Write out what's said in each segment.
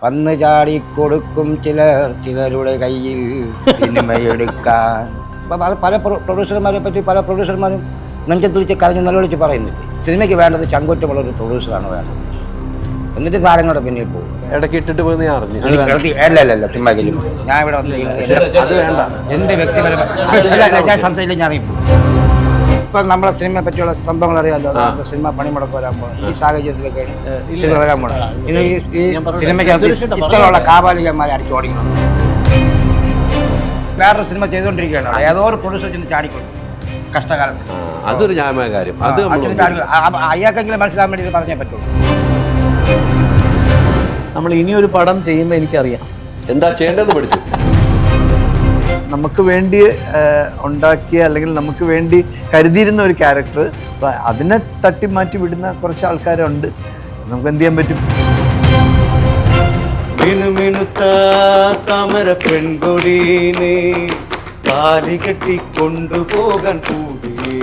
വന്ന് ചാടിക്കൊടുക്കും ചിലരുടെ കയ്യിൽ സിനിമയെടുക്കാൻ. പല പ്രൊഡ്യൂസർമാരെ പറ്റി പല പ്രൊഡ്യൂസർമാരും നെഞ്ചത്തിരിച്ച് കരഞ്ഞ് നിലവിളിച്ച് പറയുന്നില്ല. സിനിമയ്ക്ക് വേണ്ടത് ചങ്കുറ്റമുള്ളൊരു പ്രൊഡ്യൂസറാണ് വേണ്ടത്. എന്നിട്ട് താരങ്ങളുടെ പിന്നിൽ പോകും. ഇടയ്ക്ക് ഇട്ടിട്ട് പോയി ഞാൻ അറിഞ്ഞു. അല്ലല്ല തിമ്മാക്കിലും ഞാൻ ഇവിടെ വന്നിരിക്കുന്നത് എൻ്റെ വ്യക്തിപരമായ ഞാൻ സംസാരിച്ചില്ല. ഞാൻ അറിയിപ്പോ ഇപ്പം നമ്മളെ സിനിമയെ പറ്റിയുള്ള സംഭവങ്ങൾ അറിയാമല്ലോ. സിനിമ പണിമുടക്ക് വരാൻ പോകണം. ഈ സാഹചര്യത്തിലൊക്കെ സിനിമ വരാൻ പോകണം. ഇനി ഈ സിനിമയ്ക്ക് ഇത്തരമുള്ള കാപാലികന്മാരെ അടിച്ചു ഓടിക്കണം. വേറൊരു സിനിമ ചെയ്തുകൊണ്ടിരിക്കുകയാണ്. ഏതോ ഒരു പ്രൊഡ്യൂസർ ചെന്ന് ചാടിക്കൊണ്ടു കഷ്ടകാലത്ത്. അതൊരു ന്യായമായ കാര്യം. അത് അയാൾക്കെങ്കിലും മനസ്സിലാൻ വേണ്ടി പറഞ്ഞേ പറ്റുള്ളൂ. നമ്മൾ ഇനിയൊരു പടം ചെയ്യുമ്പോൾ എനിക്കറിയാം എന്താ ചെയ്യേണ്ടതെന്ന് പഠിച്ചു. നമുക്ക് വേണ്ടി ഉണ്ടാക്കിയ അല്ലെങ്കിൽ നമുക്ക് വേണ്ടി കരുതിയിരുന്ന ഒരു ക്യാരക്ടർ അതിനെ തട്ടിമാറ്റി വിടുന്ന കുറച്ച് ആൾക്കാരുണ്ട്. നമുക്ക് എന്ത് ചെയ്യാൻ പറ്റും? മിനുമിനുത്ത താമര പെൺകൊടീനെ താലി കെട്ടി കൊണ്ടുപോകാൻ കൂടിയേ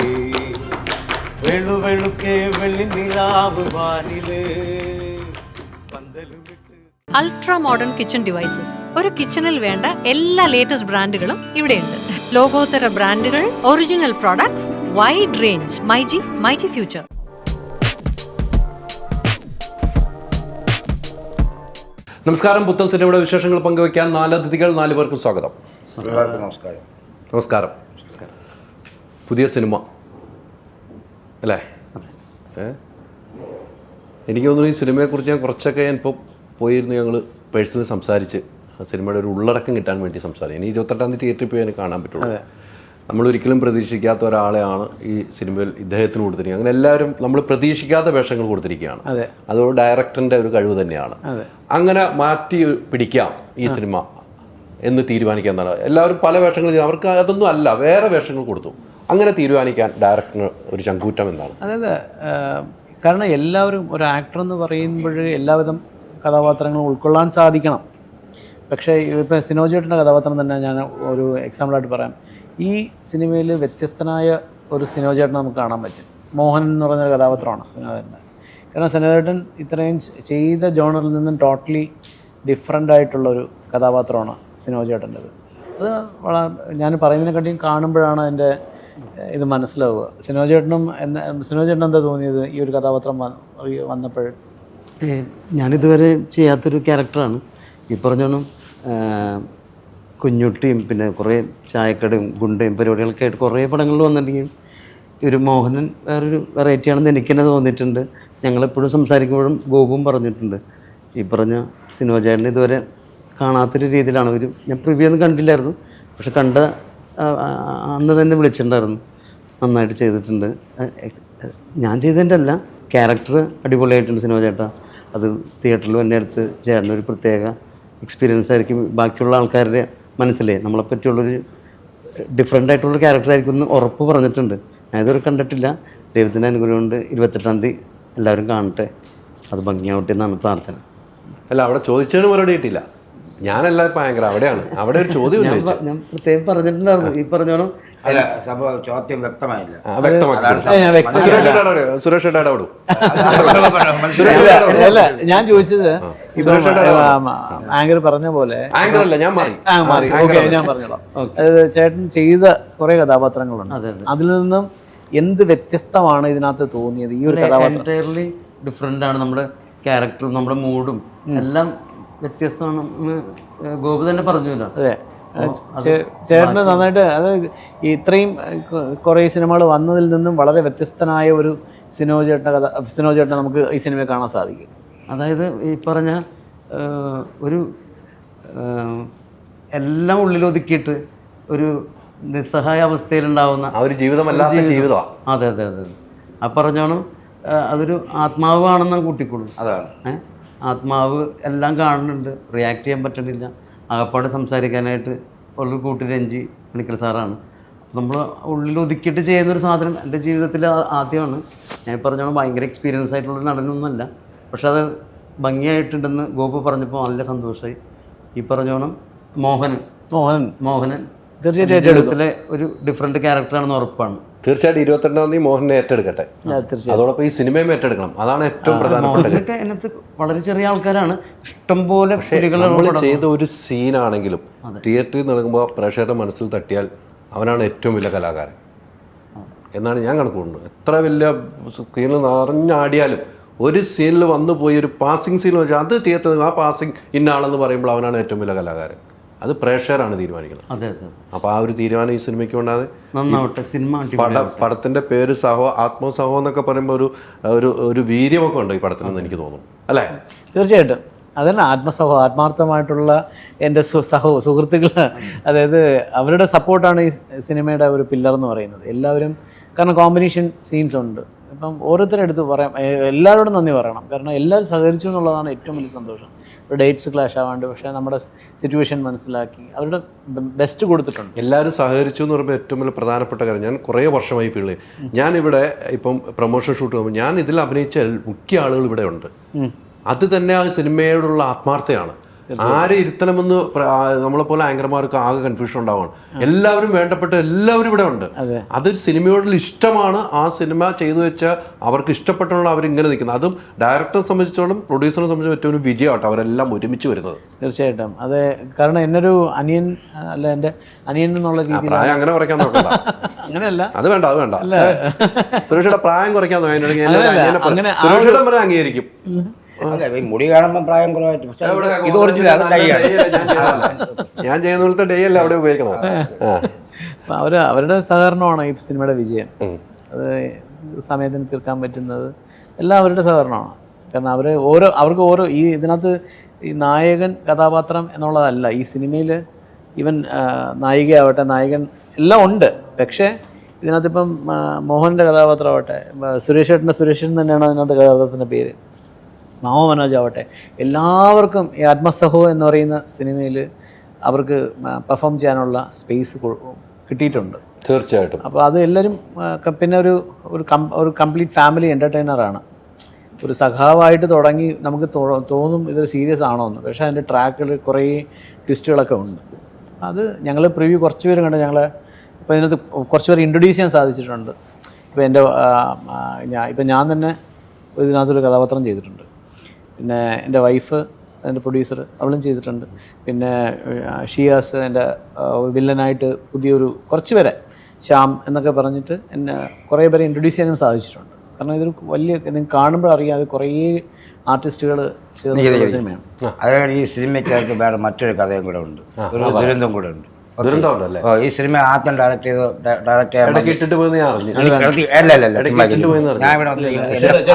വെളുവെളുക്കെ വെള്ളി നിലാവ് വാനില് പന്തലുമിട്ട്. Ultra modern kitchen devices. ഒരു കിച്ചണിൽ വേണ്ട എല്ലാ ലേറ്റസ്റ്റ് ബ്രാൻഡുകളും ഇവിടെയുണ്ട്. ലോകോത്തര ബ്രാൻഡുകൾ, original products, wide range. MyG future. നമസ്കാരം. പുത്തൻ സിനിമയുടെ വിശേഷങ്ങൾ പങ്കുവയ്ക്കാൻ 4 അതിഥികൾ, 4 പേർക്കും സ്വാഗതം. നമസ്കാരം. നമസ്കാരം. പുതിയ സിനിമ അല്ലേ? എനിക്ക് തോന്നുന്നു ഈ സിനിമയെക്കുറിച്ച് ഞാൻ കുറച്ചൊക്കെ ഇപ്പോൾ പോയിരുന്നു. ഞങ്ങൾ പേഴ്സണലി സംസാരിച്ച് സിനിമയുടെ ഒരു ഉള്ളടക്കം കിട്ടാൻ വേണ്ടി സംസാരിക്കും. ഇനി 28-ാം തീയതി തിയേറ്ററിൽ പോയി എനിക്ക് കാണാൻ പറ്റുള്ളൂ. നമ്മളൊരിക്കലും പ്രതീക്ഷിക്കാത്ത ഒരാളെയാണ് ഈ സിനിമയിൽ ഇദ്ദേഹത്തിന് കൊടുത്തിരിക്കുന്നത്. അങ്ങനെ എല്ലാവരും നമ്മൾ പ്രതീക്ഷിക്കാത്ത വേഷങ്ങൾ കൊടുത്തിരിക്കുകയാണ്. അത് ഡയറക്ടറിൻ്റെ ഒരു കഴിവ് തന്നെയാണ്. അങ്ങനെ മാറ്റി പിടിക്കാം ഈ സിനിമ എന്ന് തീരുമാനിക്കാൻ എന്താണ്. എല്ലാവരും പല വേഷങ്ങൾ ചെയ്യും. അവർക്ക് അതൊന്നും അല്ല, വേറെ വേഷങ്ങൾ കൊടുത്തു. അങ്ങനെ തീരുമാനിക്കാൻ ഡയറക്ടറിന് ഒരു ചങ്കൂറ്റം എന്താണ്? അതായത് കാരണം എല്ലാവരും ഒരു ആക്ടർ എന്ന് പറയുമ്പോൾ എല്ലാവിധം കഥാപാത്രങ്ങളും ഉൾക്കൊള്ളാൻ സാധിക്കണം. പക്ഷേ ഇപ്പോൾ സിനോജേട്ടൻ്റെ കഥാപാത്രം തന്നെ ഞാൻ ഒരു എക്സാമ്പിളായിട്ട് പറയാം. ഈ സിനിമയിൽ വ്യത്യസ്തനായ ഒരു സിനോജേട്ടനെ നമുക്ക് കാണാൻ പറ്റും. മോഹനൻ എന്ന് പറയുന്നൊരു കഥാപാത്രമാണ് സിനോജേട്ടൻ്റെ. കാരണം സിനോജേട്ടൻ ഇത്രയും ചെയ്ത ജോണറിൽ നിന്നും ടോട്ടലി ഡിഫറൻ്റ് ആയിട്ടുള്ളൊരു കഥാപാത്രമാണ് സിനോജേട്ടൻ്റെത്. അത് ഞാൻ പറയുന്നതിനെക്കാട്ടിയും കാണുമ്പോഴാണ് അതിൻ്റെ ഇത് മനസ്സിലാവുക. സിനോജേട്ടൻ എന്താ തോന്നിയത് ഈ ഒരു കഥാപാത്രം വന്നപ്പോൾ? ഞാനിതുവരെ ചെയ്യാത്തൊരു ക്യാരക്ടറാണ്. ഈ പറഞ്ഞോണം കുഞ്ഞുട്ടിയും പിന്നെ കുറേ ചായക്കടയും ഗുണ്ടയും പരിപാടികളൊക്കെ ആയിട്ട് കുറേ പടങ്ങളിൽ വന്നിട്ടുണ്ടെങ്കിൽ ഒരു മോഹനൻ വേറൊരു വെറൈറ്റി ആണെന്ന് എനിക്ക് തന്നെ തോന്നിയിട്ടുണ്ട്. ഞങ്ങളെപ്പോഴും സംസാരിക്കുമ്പോഴും ഗോപുവും പറഞ്ഞിട്ടുണ്ട് ഈ പറഞ്ഞ സിനിമചേട്ടൻ ഇതുവരെ കാണാത്തൊരു രീതിയിലാണ് ഞാൻ പ്രിവ്യൂ ഒന്നും കണ്ടില്ലായിരുന്നു. പക്ഷെ കണ്ട അന്ന് തന്നെ വിളിച്ചിട്ടുണ്ടായിരുന്നു. നന്നായിട്ട് ചെയ്തിട്ടുണ്ട്. ഞാൻ ചെയ്തതിൻ്റെ അല്ല, ക്യാരക്ടർ അടിപൊളിയായിട്ടുണ്ട് സിനിമചേട്ടാ. അത് തിയേറ്ററിൽ എൻ്റെ അടുത്ത് ചേട്ടനൊരു പ്രത്യേക എക്സ്പീരിയൻസ് ആയിരിക്കും. ബാക്കിയുള്ള ആൾക്കാരുടെ മനസ്സിലേ നമ്മളെപ്പറ്റിയുള്ളൊരു ഡിഫറെൻ്റ് ആയിട്ടുള്ളൊരു ക്യാരക്ടറായിരിക്കും എന്ന് ഉറപ്പ് പറഞ്ഞിട്ടുണ്ട്. ഞാൻ ഇതുവരെ കണ്ടിട്ടില്ല. ദൈവത്തിൻ്റെ അനുഗ്രഹം കൊണ്ട് 28-ാം തീയതി എല്ലാവരും കാണട്ടെ. അത് ഭംഗിയാവട്ടെ എന്നാണ് പ്രാർത്ഥന. അല്ല, അവിടെ ചോദിച്ചതിന് മറുപടി കിട്ടില്ല. ഞാനല്ല ഭയങ്കര അവിടെയാണ്. അവിടെ ഒരു ചോദ്യം ഞാൻ പ്രത്യേകം പറഞ്ഞിട്ടുണ്ടായിരുന്നു. ഈ പറഞ്ഞോണം ചോദ്യം വ്യക്തമായില്ല. സുരേഷ് ഇടപെടും. അല്ല, ഞാൻ ചോദിച്ചത് ആങ്കർ പറഞ്ഞ പോലെ ആങ്കറല്ല, ഞാൻ മാറി. ഞാൻ പറഞ്ഞോളാം. ചേട്ടൻ ചെയ്ത കുറെ കഥാപാത്രങ്ങളുണ്ട്. അതിൽ നിന്നും എന്ത് വ്യത്യസ്തമാണ് ഇതിനകത്ത് തോന്നിയത്? ഈ ഒരു കഥാപാത്രം എൻറ്റയർലി ഡിഫറെൻ്റ് ആണ്. നമ്മുടെ ക്യാരക്ടറും നമ്മുടെ മൂഡും എല്ലാം വ്യത്യസ്തമാണെന്ന് ഗോപു തന്നെ പറഞ്ഞല്ലോ. അതെ, ചേട്ടന് നന്നായിട്ട് അതായത് ഇത്രയും കുറേ സിനിമകൾ വന്നതിൽ നിന്നും വളരെ വ്യത്യസ്തനായ ഒരു സിനോജേട്ടനെ നമുക്ക് ഈ സിനിമയിൽ കാണാൻ സാധിക്കും. അതായത് ഈ പറഞ്ഞ ഒരു എല്ലാം ഉള്ളിലൊതുക്കിയിട്ട് ഒരു നിസ്സഹായ അവസ്ഥയിലുണ്ടാവുന്ന ആ ഒരു ജീവിതമല്ലാത്ത ജീവിതമാണ്. അതെ അതെ അതെ. ആ പറഞ്ഞോണം അതൊരു ആത്മാവാണെന്ന് കൂട്ടിക്കൊള്ളു. അതാണ് ആത്മാവ് എല്ലാം കാണുന്നുണ്ട്, റിയാക്ട് ചെയ്യാൻ പറ്റണില്ല. ആകപ്പാട് സംസാരിക്കാനായിട്ട് ഉള്ളൊരു കൂട്ടി രഞ്ജി പണിക്കൽ സാറാണ്. നമ്മൾ ഉള്ളിൽ ഒതുക്കിയിട്ട് ചെയ്യുന്നൊരു സാധനം എൻ്റെ ജീവിതത്തിൽ ആദ്യമാണ്. ഞാൻ പറഞ്ഞോണം ഭയങ്കര എക്സ്പീരിയൻസ് ആയിട്ടുള്ള നടനൊന്നുമല്ല, പക്ഷെ അത് ഭംഗിയായിട്ടുണ്ടെന്ന് ഗോപു പറഞ്ഞപ്പോൾ നല്ല സന്തോഷമായി. ഈ പറഞ്ഞോണം മോഹനൻ തീർച്ചയായിട്ടും ഒരു ഡിഫറെൻറ്റ് ക്യാരക്ടറാണെന്ന് ഉറപ്പാണ്. തീർച്ചയായിട്ടും 22-ാം തീയതി മോഹനെ ഏറ്റെടുക്കട്ടെ. അതോടൊപ്പം ഈ സിനിമയും ഏറ്റെടുക്കണം. അതാണ് ഏറ്റവും പ്രധാനപ്പെട്ട കാര്യം. മോഹനൊക്കെ അതിനകത്ത് വളരെ ചെറിയ ആൾക്കാരാണ്, ഇഷ്ടംപോലെ നമ്മൾ ചെയ്ത ഒരു സീനാണെങ്കിലും തിയേറ്ററിൽ നടക്കുമ്പോൾ പ്രേക്ഷകരുടെ മനസ്സിൽ തട്ടിയാൽ അവനാണ് ഏറ്റവും വലിയ കലാകാരൻ എന്നാണ് ഞാൻ കണക്കുകൂടുന്നത്. എത്ര വലിയ സ്ക്രീനിൽ നിറഞ്ഞാടിയാലും ഒരു സീനിൽ വന്നു പോയി ഒരു പാസിംഗ് സീൻ വെച്ചാൽ അത് തിയേറ്ററിൽ ആ പാസിംഗ് ഇന്നാളെന്ന് പറയുമ്പോൾ അവനാണ് ഏറ്റവും വലിയ കലാകാരൻ. അത് പ്രേക്ഷകരാണ് തീരുമാനിക്കുന്നത്. അതെ അതെ. അപ്പോൾ ആ ഒരു തീരുമാനം ഈ സിനിമയ്ക്ക് കൊണ്ടാണ്. നന്നാവട്ടെ. സിനിമ പടത്തിന്റെ പേര് ആത്മസഹോ എന്നൊക്കെ പറയുമ്പോൾ ഒരു വീര്യമൊക്കെ ഉണ്ട് ഈ പടത്തിനെന്ന് എനിക്ക് തോന്നുന്നു, അല്ലേ? തീർച്ചയായിട്ടും അതന്നെ ആത്മാർത്ഥമായിട്ടുള്ള എൻ്റെ സുഹൃത്തുക്കൾ, അതായത് അവരുടെ സപ്പോർട്ടാണ് ഈ സിനിമയുടെ ഒരു പില്ലർ എന്ന് പറയുന്നത്. എല്ലാവരും, കാരണം കോമ്പിനേഷൻ സീൻസ് ഉണ്ട്. ഇപ്പം ഓരോരുത്തരെടുത്ത് പറയാം, എല്ലാവരോടും നന്ദി പറയണം. കാരണം എല്ലാവരും സഹകരിച്ചു എന്നുള്ളതാണ് ഏറ്റവും വലിയ സന്തോഷം. ഒരു ഡേറ്റ്സ് ക്ലാഷ് ആവാണ്ട് പക്ഷേ നമ്മുടെ സിറ്റുവേഷൻ മനസ്സിലാക്കി അവരുടെ ബെസ്റ്റ് കൊടുത്തിട്ടുണ്ട്. എല്ലാവരും സഹകരിച്ചു എന്ന് പറയുമ്പോൾ ഏറ്റവും വലിയ പ്രധാനപ്പെട്ട കാര്യം, ഞാൻ കുറേ വർഷമായി ഫീൽ ചെയ്യും. ഞാനിവിടെ ഇപ്പം പ്രൊമോഷൻ ഷൂട്ട് ചെയ്യുമ്പോൾ ഞാൻ ഇതിൽ അഭിനയിച്ച മുഖ്യ ആളുകൾ ഇവിടെ ഉണ്ട്. അത് തന്നെ ആ സിനിമയോടുള്ള ആത്മാർത്ഥതയാണ്. ആരെ ഇരുത്തണമെന്ന് നമ്മളെപ്പോലെ ആങ്കർമാർക്ക് ആകെ കൺഫ്യൂഷൻ ഉണ്ടാവുകയാണ്. എല്ലാവരും വേണ്ടപ്പെട്ട എല്ലാവരും ഇവിടെ ഉണ്ട്. അതൊരു സിനിമയോടുള്ള ഇഷ്ടമാണ്. ആ സിനിമ ചെയ്തു വെച്ചാൽ അവർക്ക് ഇഷ്ടപ്പെട്ടുള്ള അവരിങ്ങനെ നിൽക്കുന്നത്. അതും ഡയറക്ടറെ സംബന്ധിച്ചോളം പ്രൊഡ്യൂസറിനെ സംബന്ധിച്ചും ഏറ്റവും വിജയമാട്ടോ അവരെല്ലാം ഒരുമിച്ച് വരുന്നത്. തീർച്ചയായിട്ടും അതെ. കാരണം എന്നൊരു അനിയൻ അല്ല, എൻ്റെ അനിയൻ എന്നുള്ള രീതിയിൽ പ്രായം അങ്ങനെ കുറയ്ക്കാൻ നോക്കണ്ട. അങ്ങനെയല്ല, അത് വേണ്ട, അത് വേണ്ട. സുരക്ഷയുടെ പ്രായം കുറയ്ക്കാൻ സുരക്ഷയുടെ അംഗീകരിക്കും. മുടി കാണുമ്പോൾ പ്രായം കുറവായിട്ട്, പക്ഷേ ഇത് ഒറിജിനൽ, അത് ഡൈയാണ്. ഞാൻ ചെയ്യുന്ന പോലത്തെ ഡേ അല്ല അവിടെ ഉപയോഗിക്കണം. അവരുടെ സഹകരണമാണ് ഈ സിനിമയുടെ വിജയം. അത് സമയത്തിന് തീർക്കാൻ പറ്റുന്നത് എല്ലാം അവരുടെ സഹകരണമാണ്. കാരണം അവർക്ക് ഓരോ ഈ ഇതിനകത്ത് ഈ നായകൻ കഥാപാത്രം എന്നുള്ളതല്ല ഈ സിനിമയിൽ. ഈവൻ നായികയാവട്ടെ, നായകൻ എല്ലാം ഉണ്ട്. പക്ഷേ ഇതിനകത്തിപ്പം മോഹൻ്റെ കഥാപാത്രമാവട്ടെ, സുരേഷൻ തന്നെയാണ് അതിനകത്ത് കഥാപാത്രത്തിൻ്റെ പേര്, മാമ മനോജ് ആവട്ടെ, എല്ലാവർക്കും ഈ ആത്മസഹോ എന്ന് പറയുന്ന സിനിമയിൽ അവർക്ക് പെർഫോം ചെയ്യാനുള്ള സ്പേസ് കിട്ടിയിട്ടുണ്ട്. തീർച്ചയായിട്ടും. അപ്പോൾ അത് എല്ലാവരും പിന്നെ ഒരു കംപ്ലീറ്റ് ഫാമിലി എൻ്റർടൈനറാണ്. ഒരു സഖാവായിട്ട് തുടങ്ങി നമുക്ക് തോന്നും ഇതൊരു സീരിയസ് ആണോ എന്ന്. പക്ഷേ അതിൻ്റെ ട്രാക്കിൽ കുറേ ട്വിസ്റ്റുകളൊക്കെ ഉണ്ട്. അത് ഞങ്ങൾ പ്രിവ്യൂ കുറച്ച് പേര് കണ്ട് ഞങ്ങൾ ഇപ്പോൾ ഇതിനകത്ത് കുറച്ച് പേര് ഇൻട്രൊഡ്യൂസ് ചെയ്യാൻ സാധിച്ചിട്ടുണ്ട്. ഇപ്പോൾ ഞാൻ തന്നെ ഇതിനകത്തൊരു കഥാപാത്രം ചെയ്തിട്ടുണ്ട്. പിന്നെ എൻ്റെ വൈഫ്, എൻ്റെ പ്രൊഡ്യൂസർ, അവളും ചെയ്തിട്ടുണ്ട്. പിന്നെ ഷിയാസ് എൻ്റെ വില്ലനായിട്ട് പുതിയൊരു കുറച്ച് പേരെ, ശ്യാം എന്നൊക്കെ പറഞ്ഞിട്ട് എന്നെ കുറേ പേരെ ഇൻട്രൊഡ്യൂസ് ചെയ്യാനും സാധിച്ചിട്ടുണ്ട്. കാരണം ഇതൊരു വലിയ, നിങ്ങൾക്ക് കാണുമ്പോൾ അറിയാം, അത് കുറേ ആർട്ടിസ്റ്റുകൾ ചേർന്ന സിനിമയാണ്. അതായത് ഈ സിനിമയ്ക്കകത്ത് വേറെ മറ്റൊരു കഥയും കൂടെ ഉണ്ട്, ഒരു ദുരന്തം കൂടെ ഉണ്ട്. ദുരന്തമുണ്ടല്ലേ? ഈ സിനിമ ആദ്യം ഡയറക്റ്റ് ചെയ്യാൻ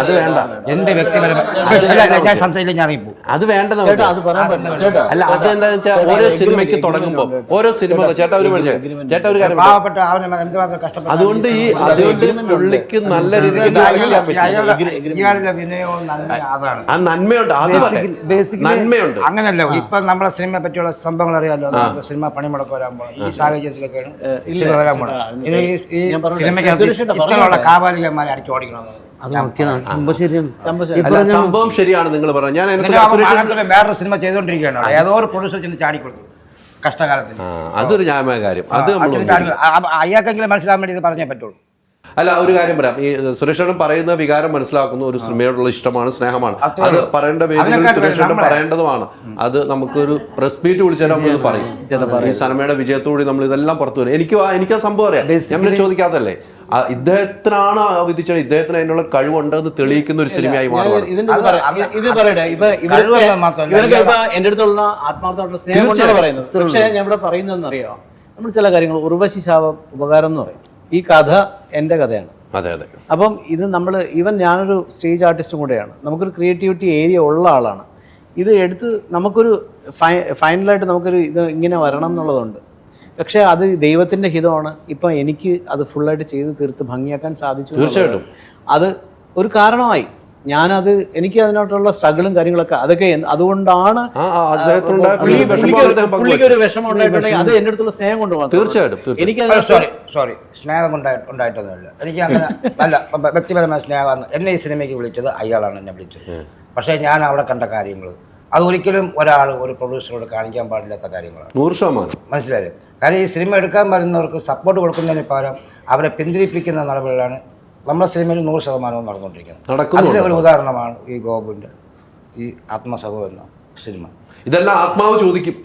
അത് വേണ്ട. എന്റെ വ്യക്തിപരമായ ഞാൻ സംസാരിച്ചില്ല, ഞാൻ ഇപ്പോ അത് വേണ്ട. അല്ല, അതെന്താ വെച്ചാൽ ഓരോ സിനിമയ്ക്ക് തുടങ്ങുമ്പോൾ ഓരോ സിനിമ ചേട്ടാ ഒരു കാര്യം, പാവപ്പെട്ട അവനെ എന്തുമാത്രം കഷ്ടപ്പെട്ടു. അതുകൊണ്ട് പുള്ളിക്ക് നല്ല രീതിയിൽ വിനയവും നന്മ, അതാണ് ആ നന്മയുണ്ട്. നന്മയുണ്ട്. അങ്ങനല്ല, ഇപ്പൊ നമ്മളെ സിനിമയെ പറ്റിയുള്ള സംഭവങ്ങൾ അറിയാമല്ലോ. സിനിമ പണിമുടക്ക് വരാൻ ഈ സാഹചര്യത്തിലൊക്കെയാണ് വരാൻ പോകുന്നത്. ഇത്തരമുള്ള കാപാലികന്മാരെ അടിച്ചു ഓടിക്കണമെന്ന്. സംഭവം ശരിയാണ് നിങ്ങൾ പറഞ്ഞത്. ഞാൻ വേറൊരു സിനിമ ചെയ്തുകൊണ്ടിരിക്കുകയാണ്, ഏതോ ഒരു പ്രൊഡ്യൂസർ ചെന്ന് ചാടിക്കൊടുത്തു കഷ്ടകാലത്തിന്. അതൊരു ന്യായമായ കാര്യം. അത് അയാൾക്കെങ്കിലും മനസ്സിലാക്കാൻ വേണ്ടി പറഞ്ഞേ പറ്റുള്ളൂ. അല്ല, ഒരു കാര്യം പറയാം. ഈ സുരേഷേട്ടൻ പറയുന്ന വികാരം മനസ്സിലാക്കുന്നു. ഒരു സിനിമയോടുള്ള ഇഷ്ടമാണ്, സ്നേഹമാണ്. അത് പറയേണ്ട വേദികളിൽ സുരേഷേട്ടൻ പറയേണ്ടതുമാണ്. അത് നമുക്കൊരു പ്രസ് മീറ്റ് വിളിച്ചാൽ നമ്മൾ പറയും. ഈ സിനിമയുടെ വിജയത്തോടെ നമ്മൾ ഇതെല്ലാം പുറത്തു വരും. എനിക്ക് ആ സംഭവം അറിയാം. ഞാൻ ചോദിക്കാത്തല്ലേ, ഇദ്ദേഹത്തിനാണ് വിധിച്ചത്, ഇദ്ദേഹത്തിന് അതിനുള്ള കഴിവുണ്ടെന്ന് തെളിയിക്കുന്ന ഒരു സിനിമയായി മാറുകയാണ്. എന്റെ അടുത്തുള്ള ആത്മാർത്ഥമായിട്ടുള്ള സ്നേഹം പറയുന്നത്. പക്ഷേ ഞാൻ ഇവിടെ പറയുന്നതെന്നറിയാം, നമ്മൾ ചില കാര്യങ്ങൾ ഉർവശി ശാപം ഉപകാരം എന്ന് പറയും. ഈ കഥ എൻ്റെ കഥയാണ്. അതെ അതെ. അപ്പം ഇത് നമ്മൾ, ഈവൻ ഞാനൊരു സ്റ്റേജ് ആർട്ടിസ്റ്റും കൂടെയാണ്, നമുക്കൊരു ക്രിയേറ്റിവിറ്റി ഏരിയ ഉള്ള ആളാണ്. ഇത് എടുത്ത് നമുക്കൊരു ഫൈനലായിട്ട് നമുക്കൊരു ഇത് ഇങ്ങനെ വരണം എന്നുള്ളതുണ്ട്. പക്ഷേ അത് ദൈവത്തിൻ്റെ ഹിതമാണ്. ഇപ്പം എനിക്ക് അത് ഫുള്ളായിട്ട് ചെയ്ത് തീർത്ത് ഭംഗിയാക്കാൻ സാധിച്ചു. തീർച്ചയായിട്ടും അത് ഒരു കാരണമായി. ഞാനത് എനിക്ക് അതിനോട്ടുള്ള സ്ട്രഗിളും കാര്യങ്ങളൊക്കെ അതൊക്കെ അതുകൊണ്ടാണ് പുള്ളിക്ക് ഒരു വിഷമം ഉണ്ടായിട്ടുണ്ടെങ്കിൽ അത് എൻ്റെ അടുത്തുള്ള സ്നേഹം കൊണ്ടുപോകാം. തീർച്ചയായിട്ടും എനിക്ക് സോറി സ്നേഹം ഉണ്ടായിട്ടൊന്നുമില്ല. എനിക്ക് അങ്ങനെ അല്ല, വ്യക്തിപരമായ സ്നേഹമാണ്. എന്നെ ഈ സിനിമയ്ക്ക് വിളിച്ചത് അയാളാണ് എന്നെ വിളിച്ചത്. പക്ഷേ ഞാൻ അവിടെ കണ്ട കാര്യങ്ങൾ അതൊരിക്കലും ഒരാൾ ഒരു പ്രൊഡ്യൂസറോട് കാണിക്കാൻ പാടില്ലാത്ത കാര്യങ്ങളാണ്. 100%. മനസ്സിലായത്? കാരണം ഈ സിനിമ എടുക്കാൻ വരുന്നവർക്ക് സപ്പോർട്ട് കൊടുക്കുന്നതിന് പകരം അവരെ പിന്തിരിപ്പിക്കുന്ന നടപടികളാണ് നമ്മുടെ സിനിമയിൽ 100% നടന്നുകൊണ്ടിരിക്കുന്നത്. അതിൻ്റെ ഒരു ഉദാഹരണമാണ് ഈ ഗോപുവിൻ്റെ ഈ ആത്മസഹോ എന്ന സിനിമ. ഇതെല്ലാം ആത്മാവ് ചോദിക്കും.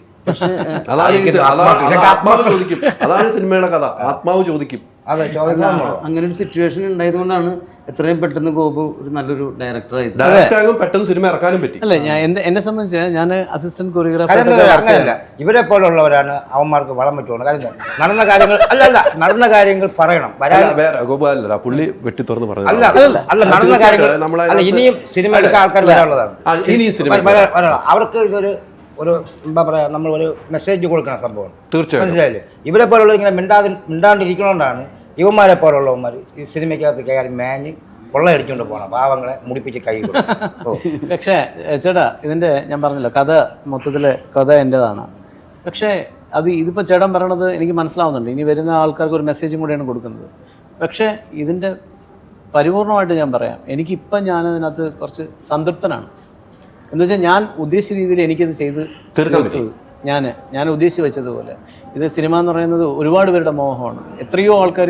ആത്മാവ് ചോദിക്കും. അതാണ് സിനിമയുടെ കഥ. ആത്മാവ് ചോദിക്കും. അതെ, ചോദിക്കാൻ അങ്ങനെ ഒരു സിറ്റുവേഷൻ ഉണ്ടായതുകൊണ്ടാണ് എത്രയും പെട്ടെന്ന് ഗോപു ഒരു നല്ലൊരു ഡയറക്ടറായി പെട്ടെന്ന് സിനിമ ഇറക്കാനും പറ്റി. അല്ല, എന്നെ സംബന്ധിച്ച് ഞാൻ അസിസ്റ്റന്റ് കൊറിയോഗ്രാഫർ. അങ്ങനെയല്ല, ഇവരെ പോലുള്ളവരാണ് അവന്മാർക്ക് വളം പറ്റുള്ളൂ. കാര്യം നടന്ന കാര്യങ്ങൾ പറയണം. ഗോപാലല്ല പുള്ളി വെട്ടി തുറന്ന് പറഞ്ഞു. അല്ല നടന്ന കാര്യങ്ങൾ ഇനിയും സിനിമ എടുക്കാൻ ആൾക്കാർ വരാനുള്ളതാണ്. അവർക്ക് ഇതൊരു എന്താ പറയാ, നമ്മൾ ഒരു മെസ്സേജ് കൊടുക്കുന്ന സംഭവം. തീർച്ചയായും മനസ്സിലായില്ലേ? ഇവരെ പോലുള്ള ഇങ്ങനെ മിണ്ടാണ്ടിരിക്കണോണ്ടാണ് ഇവന്മാരെ പോലുള്ളവന്മാർ ഈ സിനിമയ്ക്കകത്ത് കയറി മേഞ്ഞ് കൊള്ളയടിച്ചുകൊണ്ട് പോകണം, പാവങ്ങളെ മുടിപ്പിച്ച് കൈ കൊടുക്കും. പക്ഷേ ചേട്ടാ, ഇതിൻ്റെ ഞാൻ പറഞ്ഞല്ലോ, കഥ മൊത്തത്തിൽ കഥ എൻ്റെതാണ്. പക്ഷേ ഇതിപ്പോൾ ചേട്ടൻ പറയണത് എനിക്ക് മനസ്സിലാവുന്നുണ്ട്. ഇനി വരുന്ന ആൾക്കാർക്ക് ഒരു മെസ്സേജും കൂടെയാണ് കൊടുക്കുന്നത്. പക്ഷേ ഇതിൻ്റെ പരിപൂർണമായിട്ട് ഞാൻ പറയാം, എനിക്കിപ്പം ഞാനതിനകത്ത് കുറച്ച് സംതൃപ്തനാണ്. എന്ന് വെച്ചാൽ ഞാൻ ഉദ്ദേശിച്ച രീതിയിൽ എനിക്കിത് ചെയ്ത് തീർത്തു. ഞാൻ ഉദ്ദേശിച്ച് വെച്ചതുപോലെ. ഇത് സിനിമ എന്ന് പറയുന്നത് ഒരുപാട് പേരുടെ മോഹമാണ്. എത്രയോ ആൾക്കാർ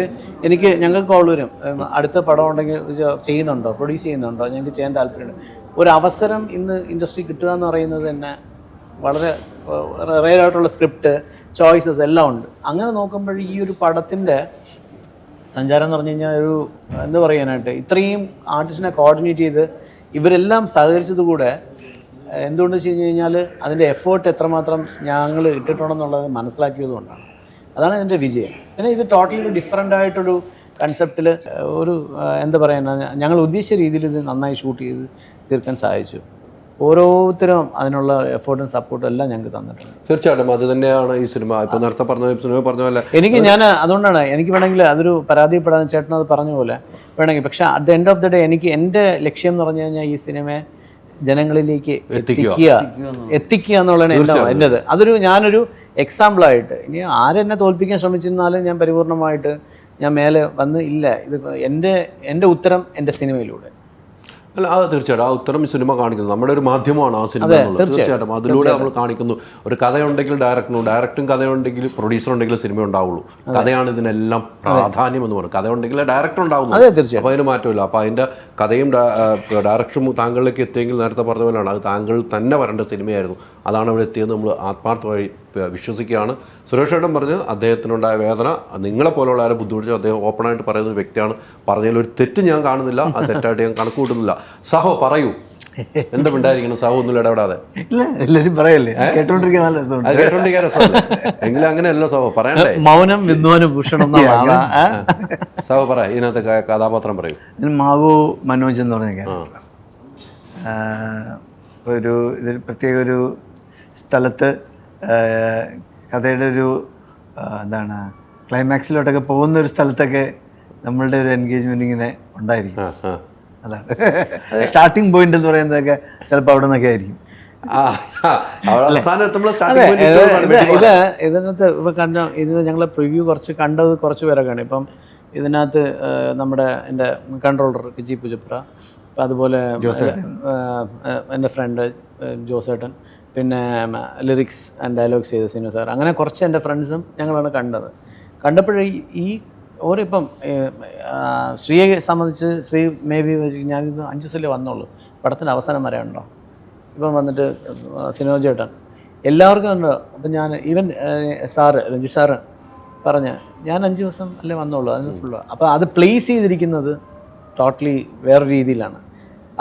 ഞങ്ങൾക്ക് കോൾ വരും, അടുത്ത പടം ഉണ്ടെങ്കിൽ ചെയ്യുന്നുണ്ടോ, പ്രൊഡ്യൂസ് ചെയ്യുന്നുണ്ടോ, ഞങ്ങൾക്ക് ചെയ്യാൻ താല്പര്യമുണ്ട്. ഒരു അവസരം ഇന്ന് ഇൻഡസ്ട്രി കിട്ടുക എന്ന് പറയുന്നത് തന്നെ വളരെ റെയറായിട്ടുള്ള സ്ക്രിപ്റ്റ് ചോയ്സസ് എല്ലാം ഉണ്ട്. അങ്ങനെ നോക്കുമ്പോൾ ഈ ഒരു പടത്തിൻ്റെ സഞ്ചാരം എന്ന് പറഞ്ഞു കഴിഞ്ഞാൽ ഒരു എന്താ പറയാനായിട്ട് ഇത്രയും ആർട്ടിസ്റ്റിനെ കോർഡിനേറ്റ് ചെയ്ത് ഇവരെല്ലാം സഹകരിച്ചത് കൂടെ എന്തുകൊണ്ട് വെച്ച് കഴിഞ്ഞ് കഴിഞ്ഞാൽ അതിൻ്റെ എഫേർട്ട് എത്രമാത്രം ഞങ്ങൾ ഇട്ടിട്ടുണ്ടെന്നുള്ളത് മനസ്സിലാക്കിയത് കൊണ്ടാണ്. അതാണ് ഇതിൻ്റെ വിജയം. പിന്നെ ഇത് ടോട്ടലി ഡിഫറെൻ്റ് ആയിട്ടൊരു കൺസെപ്റ്റിൽ ഒരു എന്താ പറയുക, ഞങ്ങൾ ഉദ്ദേശിച്ച രീതിയിൽ ഇത് നന്നായി ഷൂട്ട് ചെയ്ത് തീർക്കാൻ സാധിച്ചു. ഓരോരുത്തരും അതിനുള്ള എഫേർട്ടും സപ്പോർട്ടും എല്ലാം ഞങ്ങൾക്ക് തന്നിട്ടുണ്ട്. തീർച്ചയായിട്ടും അത് തന്നെയാണ് ഈ സിനിമ. ഇപ്പോൾ നേരത്തെ സിനിമ പറഞ്ഞ പോലെ ഞാൻ അതുകൊണ്ടാണ് എനിക്ക് വേണമെങ്കിൽ അതൊരു പരാതിപ്പെടാൻ ചേട്ടനത് പറഞ്ഞ പോലെ വേണമെങ്കിൽ. പക്ഷേ at the end of the day എൻ്റെ ലക്ഷ്യം എന്ന് പറഞ്ഞു കഴിഞ്ഞാൽ ഈ സിനിമയെ ജനങ്ങളിലേക്ക് എത്തിക്കുക എന്നുള്ളതാണ് എൻ്റെത്. ഞാനൊരു എക്സാമ്പിളായിട്ട് ഇനി ആരെന്നെ തോൽപ്പിക്കാൻ ശ്രമിച്ചിരുന്നാലും ഞാൻ പരിപൂർണമായിട്ട് ഞാൻ മേലെ വന്ന് ഇല്ല, ഇത് എൻ്റെ ഉത്തരം എൻ്റെ സിനിമയിലൂടെ. അല്ല, അത് തീർച്ചയായിട്ടും ആ ഉത്തരം ഈ സിനിമ കാണിക്കുന്നു. നമ്മുടെ ഒരു മാധ്യമമാണ് ആ സിനിമ എന്നുള്ളത്. തീർച്ചയായിട്ടും അതിലൂടെ നമ്മൾ കാണിക്കുന്നു. ഒരു കഥയുണ്ടെങ്കിൽ ഡയറക്റ്റും കഥയുണ്ടെങ്കിൽ പ്രൊഡ്യൂസർ ഉണ്ടെങ്കിൽ സിനിമ ഉണ്ടാവുള്ളൂ. കഥയാണ് ഇതിനെല്ലാം പ്രാധാന്യം എന്ന് പറയുന്നത്. കഥയുണ്ടെങ്കിൽ ഡയറക്ടർ ഉണ്ടാവുന്നു. അപ്പോൾ അതിന് മാറ്റമില്ല. അപ്പോൾ അതിൻ്റെ കഥയും ഡയറക്ഷനും താങ്കളിലേക്ക് എത്തിയെങ്കിൽ നേരത്തെ പറഞ്ഞ പോലെയാണ് അത് താങ്കൾ തന്നെ വരേണ്ട സിനിമയായിരുന്നു. അതാണ് അവിടെ എത്തിയത് നമ്മൾ ആത്മാർത്ഥമായി വിശ്വസിക്കുകയാണ്. സുരേഷ് ഏട്ടൻ പറഞ്ഞ് അദ്ദേഹത്തിനുണ്ടായ വേദന നിങ്ങളെപ്പോലുള്ള ആരെ ബുദ്ധിമുട്ടിച്ചു അദ്ദേഹം ഓപ്പണായിട്ട് പറയുന്ന ഒരു വ്യക്തിയാണ്. പറഞ്ഞതിലൊരു തെറ്റ് ഞാൻ കാണുന്നില്ല, ആ തെറ്റായിട്ട് ഞാൻ കണക്ക് കൂട്ടുന്നില്ല. സഹോ പറയൂ, എന്താ ഉണ്ടായിരിക്കണം? സഹോ ഒന്നും ഇടപെടാതെ എല്ലാവരും പറയല്ലേ, കേട്ടോണ്ടിരിക്കാൻ രസമല്ലേ? എങ്കിലും അങ്ങനെയല്ല സഹോ, പറയണ്ടേ? മൗനം വിദ്വാനുഭൂഷണം. സഹോ പറ, ഇതിനകത്ത് കഥാപാത്രം പറയൂ. മാവു മനോജ് എന്ന് പറഞ്ഞ ഇതിൽ പ്രത്യേക ഒരു സ്ഥലത്ത് കഥയുടെ ഒരു എന്താണ് ക്ലൈമാക്സിലോട്ടൊക്കെ പോകുന്ന ഒരു സ്ഥലത്തൊക്കെ നമ്മളുടെ ഒരു എൻഗേജ്മെന്റ് ഇങ്ങനെ ഉണ്ടായിരിക്കും. അതാണ് സ്റ്റാർട്ടിങ് പോയിന്റ് എന്ന് പറയുന്നതൊക്കെ ചിലപ്പോൾ അവിടെ നിന്നൊക്കെ ആയിരിക്കും. ഇതിനകത്ത് ഇപ്പം ഞങ്ങൾ പ്രിവ്യൂ കുറച്ച് പേരൊക്കെയാണ്. ഇപ്പം ഇതിനകത്ത് നമ്മുടെ എൻ്റെ കൺട്രോളർ കിജി പുജപ്ര, അപ്പം അതുപോലെ എൻ്റെ ഫ്രണ്ട് ജോസേട്ടൻ, പിന്നെ ലിറിക്സ് ആൻഡ് ഡയലോഗ്സ് ചെയ്ത സിനു സാർ, അങ്ങനെ കുറച്ച് എൻ്റെ ഫ്രണ്ട്സും ഞങ്ങളാണ് കണ്ടപ്പോഴേ ഈ ഓരിപ്പം ശ്രീയെ സംബന്ധിച്ച് ശ്രീ മേ ബി ഞാനിത് 5 ദിവസമല്ലേ വന്നുള്ളൂ, പടത്തിൻ്റെ അവസാനം വരെ ഉണ്ടോ. ഇപ്പം വന്നിട്ട് സിനോജേട്ടൻ എല്ലാവർക്കും ഉണ്ടോ. അപ്പം ഞാൻ ഈവൻ രഞ്ജി സാറ് പറഞ്ഞ് ഞാൻ 5 ദിവസം അല്ലേ വന്നുള്ളൂ, അതിന് ഫുള്ള്. അപ്പോൾ അത് പ്ലേസ് ചെയ്തിരിക്കുന്നത് ടോട്ടലി വേറെ രീതിയിലാണ്.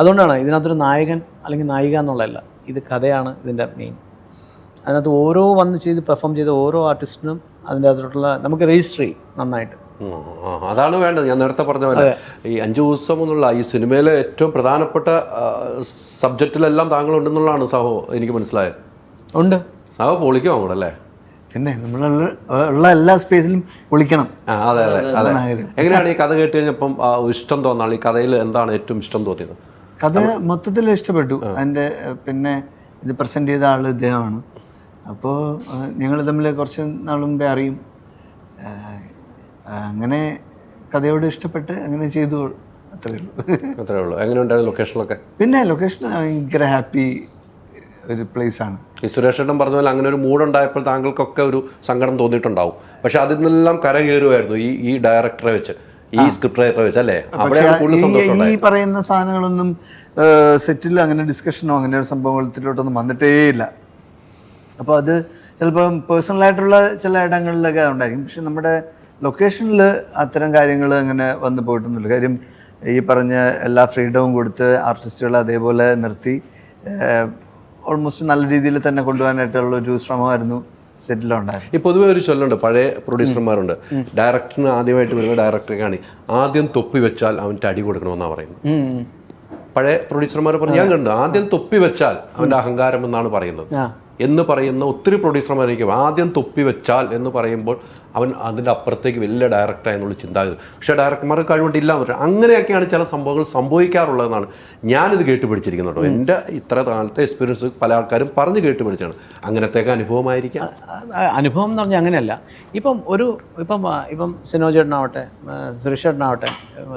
അതുകൊണ്ടാണ് ഇതിനകത്തൊരു നായകൻ അല്ലെങ്കിൽ നായിക എന്നുള്ളതല്ല, ഇത് കഥയാണ് ഇതിൻ്റെ മെയിൻ. അതിനകത്ത് ഓരോ വന്ന് ചെയ്ത് പെർഫോം ചെയ്ത ഓരോ ആർട്ടിസ്റ്റിനും അതിൻ്റെ അകത്തോട്ടുള്ള നമുക്ക് രജിസ്റ്റർ ചെയ്യും നന്നായിട്ട്. അതാണ് വേണ്ടത്. ഞാൻ നേരത്തെ പറഞ്ഞ പോലെ ഈ 5 ദിവസം എന്നുള്ള ഈ സിനിമയിലെ ഏറ്റവും പ്രധാനപ്പെട്ട സബ്ജക്റ്റിലെല്ലാം താങ്കളുണ്ടെന്നുള്ളതാണ് സഹോ എനിക്ക് മനസ്സിലായത്. ഉണ്ട് സഹോ പൊളിക്കും അങ്ങോട്ടല്ലേ? പിന്നെ നമ്മളുള്ള എല്ലാ സ്പേസിലും പൊളിക്കണം. അതെ അതെ അതെ. എങ്ങനെയാണ് ഈ കഥ കേട്ട് കഴിഞ്ഞപ്പം ഇഷ്ടം തോന്നാൾ? ഈ കഥയിൽ എന്താണ് ഏറ്റവും ഇഷ്ടം തോന്നിയത്? കഥ മൊത്തത്തിൽ ഇഷ്ടപ്പെട്ടു. അതിൻ്റെ പിന്നെ ഇത് പ്രസൻറ്റ് ചെയ്ത ആൾ ഇദ്ദേഹമാണ്. അപ്പോൾ ഞങ്ങൾ തമ്മിൽ കുറച്ച് നാൾ മുമ്പേ അറിയും. അങ്ങനെ കഥയോട് ഇഷ്ടപ്പെട്ട് അങ്ങനെ ചെയ്തു, അത്രേ ഉള്ളൂ. എങ്ങനെ ഉണ്ടായിരുന്നു ലൊക്കേഷനൊക്കെ? പിന്നെ ലൊക്കേഷൻ ഭയങ്കര ഹാപ്പി ഒരു പ്ലേസാണ്. ഈ സുരേഷ് ഏട്ടൻ പറഞ്ഞ പോലെ അങ്ങനെ ഒരു മൂഡുണ്ടായപ്പോൾ താങ്കൾക്കൊക്കെ ഒരു സങ്കടം തോന്നിയിട്ടുണ്ടാവും. പക്ഷെ അതിൽ നിന്നെല്ലാം കരകയറുമായിരുന്നു ഈ ഡയറക്ടറെ വെച്ച്, ഈ സ്ക്രിപ്റ്റ് റൈറ്ററെ വെച്ച് അല്ലേ? ഈ പറയുന്ന സാധനങ്ങളൊന്നും സെറ്റിൽ അങ്ങനെ ഡിസ്കഷനോ അങ്ങനെ ഒരു സംഭവത്തിലോട്ടൊന്നും വന്നിട്ടേയില്ല. അപ്പോൾ അത് ചിലപ്പം പേഴ്സണലായിട്ടുള്ള ചില ഇടങ്ങളിലൊക്കെ ഉണ്ടായിരിക്കും. പക്ഷെ നമ്മുടെ ലൊക്കേഷനിൽ അത്തരം കാര്യങ്ങൾ അങ്ങനെ വന്നു പോയിട്ടൊന്നുമില്ല. കാര്യം ഈ പറഞ്ഞ എല്ലാ ഫ്രീഡവും കൊടുത്ത് ആർട്ടിസ്റ്റുകളെ അതേപോലെ നിർത്തി ഓൾമോസ്റ്റ് നല്ല രീതിയിൽ തന്നെ കൊണ്ടുപോകാനായിട്ടുള്ളൊരു ശ്രമമായിരുന്നു സെറ്റിലുണ്ടായിരുന്നു. ഈ പൊതുവെ ഒരു ചൊല്ലുണ്ട്, പഴയ പ്രൊഡ്യൂസർമാരുണ്ട്, ഡയറക്ടറിന് ആദ്യമായിട്ട് വരുന്ന ഡയറക്ടറെ ആദ്യം തൊപ്പി വെച്ചാൽ അവൻ്റെ അടി കൊടുക്കണമെന്നാണ് പറയുന്നത്. പഴയ പ്രൊഡ്യൂസർമാർ പറഞ്ഞു ഞാൻ കണ്ടു, ആദ്യം തൊപ്പി വെച്ചാൽ അവൻ്റെ അഹങ്കാരം എന്നാണ് പറയുന്നത് എന്ന് പറയുന്ന ഒത്തിരി പ്രൊഡ്യൂസർമാരായിരിക്കും. ആദ്യം തൊപ്പി വെച്ചാൽ എന്ന് പറയുമ്പോൾ അവൻ അതിൻ്റെ അപ്പുറത്തേക്ക് വലിയ ഡയറക്ടറായെന്നുള്ള ചിന്താഗതി. പക്ഷേ ഡയറക്ടർമാർക്ക് കഴിവുണ്ടില്ല എന്ന് പറഞ്ഞാൽ അങ്ങനെയൊക്കെയാണ് ചില സംഭവങ്ങൾ സംഭവിക്കാറുള്ളതെന്നാണ് ഞാനിത് കേട്ടുപിടിച്ചിരിക്കുന്നത്. എൻ്റെ ഇത്ര കാലത്തെ എക്സ്പീരിയൻസ് പല ആൾക്കാരും പറഞ്ഞ് കേട്ടുപിടിച്ചാണ്. അങ്ങനത്തെയൊക്കെ അനുഭവമായിരിക്കാം. അനുഭവം എന്ന് പറഞ്ഞാൽ അങ്ങനെയല്ല. ഇപ്പം സിനോജ് ചേട്ടനാവട്ടെ, സുരേഷ് ചേട്ടനാവട്ടെ,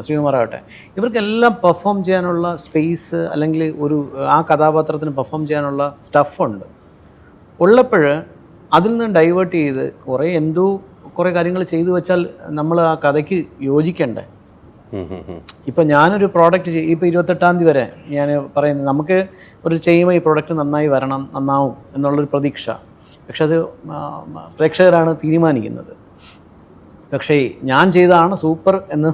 ശ്രീകുമാറാവട്ടെ, ഇവർക്കെല്ലാം പെർഫോം ചെയ്യാനുള്ള സ്പേസ് അല്ലെങ്കിൽ ആ കഥാപാത്രത്തിന് പെർഫോം ചെയ്യാനുള്ള സ്റ്റഫുണ്ട്. ഉള്ളപ്പോൾ അതിൽ നിന്ന് ഡൈവേർട്ട് ചെയ്ത് കുറേ കാര്യങ്ങൾ ചെയ്തു വെച്ചാൽ നമ്മൾ ആ കഥയ്ക്ക് യോജിക്കണ്ടേ. ഇപ്പം ഞാനൊരു പ്രോഡക്റ്റ് ഇപ്പോൾ 28-ാം തീയതി വരെ ഞാൻ പറയുന്നത് നമുക്ക് ചെയ്യുമ്പോൾ ഈ പ്രോഡക്റ്റ് നന്നാവും എന്നുള്ളൊരു പ്രതീക്ഷ. പക്ഷെ അത് പ്രേക്ഷകരാണ് തീരുമാനിക്കുന്നത്. പക്ഷേ ഞാൻ ചെയ്തതാണ് സൂപ്പർ എന്ന്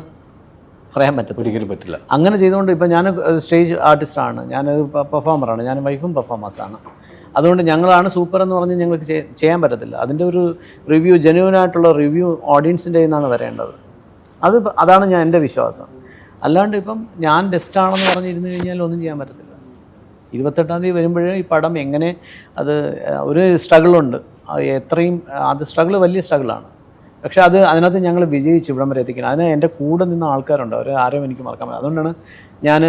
പറയാൻ ഒരിക്കലും പറ്റില്ല. അങ്ങനെ ചെയ്തുകൊണ്ട് ഇപ്പം ഞാൻ സ്റ്റേജ് ആർട്ടിസ്റ്റാണ്, ഞാനൊരു പെർഫോമറാണ്, ഞാൻ വൈഫും പെർഫോമേഴ്സാണ്. അതുകൊണ്ട് ഞങ്ങളാണ് സൂപ്പർ എന്ന് പറഞ്ഞ് ഞങ്ങൾക്ക് ചെയ്യാൻ പറ്റത്തില്ല. അതിൻ്റെ ഒരു റിവ്യൂ, ജെന്യുവനായിട്ടുള്ള റിവ്യൂ ഓഡിയൻസിൻ്റെ നിന്നാണ് വരേണ്ടത്. അതാണ് എൻ്റെ വിശ്വാസം. അല്ലാണ്ട് ഇപ്പം ഞാൻ ബെസ്റ്റാണെന്ന് പറഞ്ഞിരുന്നു കഴിഞ്ഞാൽ ഒന്നും ചെയ്യാൻ പറ്റത്തില്ല. 28-ാം തീയതി വരുമ്പോഴേ ഈ പടം എങ്ങനെ ഒരു സ്ട്രഗിളുണ്ട്. അത് സ്ട്രഗിൾ വലിയ സ്ട്രഗിളാണ്. പക്ഷേ അതിനകത്ത് ഞങ്ങൾ വിജയിച്ച് ഇവിടം വരെ എത്തിക്കണം. അതിന് എൻ്റെ കൂടെ നിന്ന ആൾക്കാരുണ്ട്, ആരെയും എനിക്ക് മറക്കാൻ പറ്റില്ല. അതുകൊണ്ടാണ് ഞാൻ